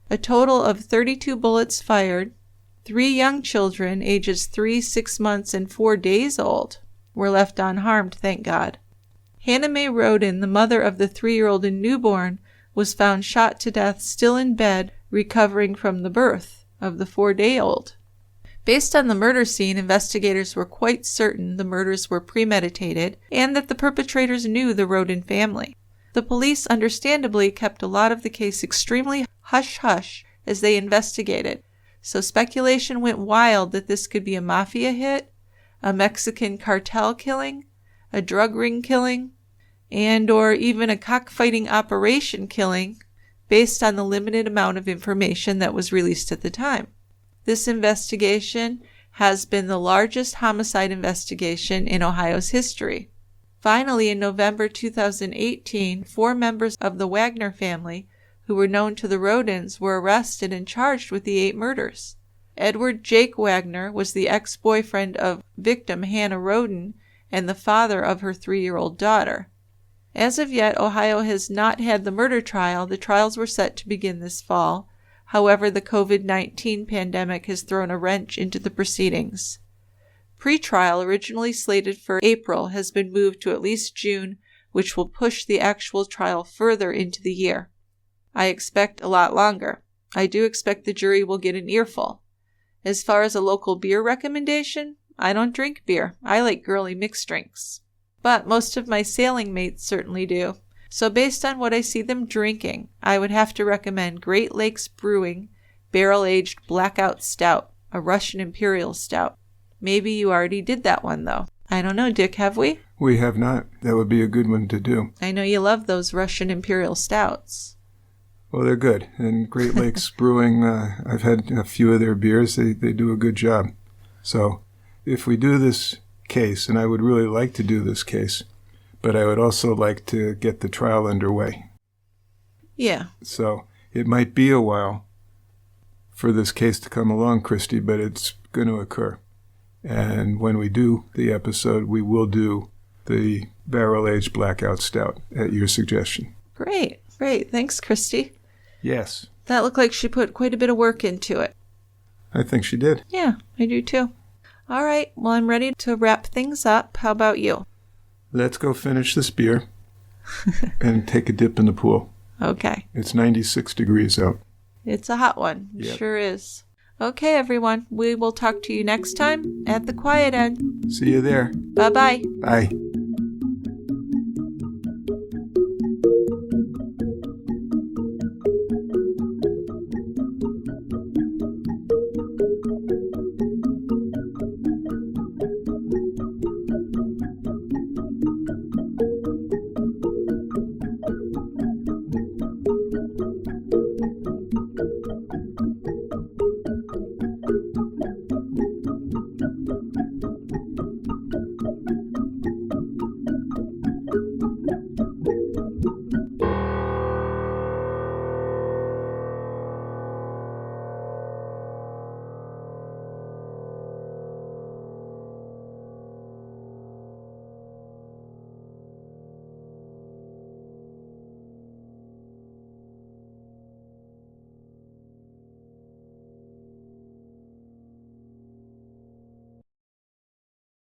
A total of 32 bullets fired. 3 young children, ages 3, 6 months, and 4 days old, were left unharmed, thank God. Hannah Mae Rodin, the mother of the 3-year-old and newborn, was found shot to death still in bed, recovering from the birth of the 4-day-old. Based on the murder scene, investigators were quite certain the murders were premeditated and that the perpetrators knew the Rodin family. The police understandably kept a lot of the case extremely hush-hush as they investigated, so speculation went wild that this could be a mafia hit, a Mexican cartel killing, a drug ring killing, and or even a cockfighting operation killing based on the limited amount of information that was released at the time. This investigation has been the largest homicide investigation in Ohio's history. Finally, in November 2018, 4 members of the Wagner family, who were known to the Rodins, were arrested and charged with the 8 murders. Edward Jake Wagner was the ex-boyfriend of victim Hannah Rodin and the father of her 3-year-old daughter. As of yet, Ohio has not had the murder trial. The trials were set to begin this fall. However, the COVID-19 pandemic has thrown a wrench into the proceedings. Pre-trial, originally slated for April, has been moved to at least June, which will push the actual trial further into the year. I expect a lot longer. I do expect the jury will get an earful. As far as a local beer recommendation, I don't drink beer. I like girly mixed drinks. But most of my sailing mates certainly do. So based on what I see them drinking, I would have to recommend Great Lakes Brewing, barrel-aged blackout stout, a Russian Imperial stout. Maybe you already did that one, though. I don't know, Dick, have we? We have not. That would be a good one to do. I know you love those Russian Imperial stouts. Well, they're good. And Great Lakes Brewing, I've had a few of their beers. They do a good job. So if we do this case, and I would really like to do this case, but I would also like to get the trial underway. Yeah. So it might be a while for this case to come along, Christy, but it's going to occur. And when we do the episode, we will do the barrel-aged blackout stout at your suggestion. Great. Thanks, Christy. Yes. That looked like she put quite a bit of work into it. I think she did. Yeah, I do too. All right, well, I'm ready to wrap things up. How about you? Let's go finish this beer and take a dip in the pool. Okay. It's 96 degrees out. It's a hot one. It Yep. sure is. Okay, everyone. We will talk to you next time at the Quiet End. See you there. Bye-bye. Bye.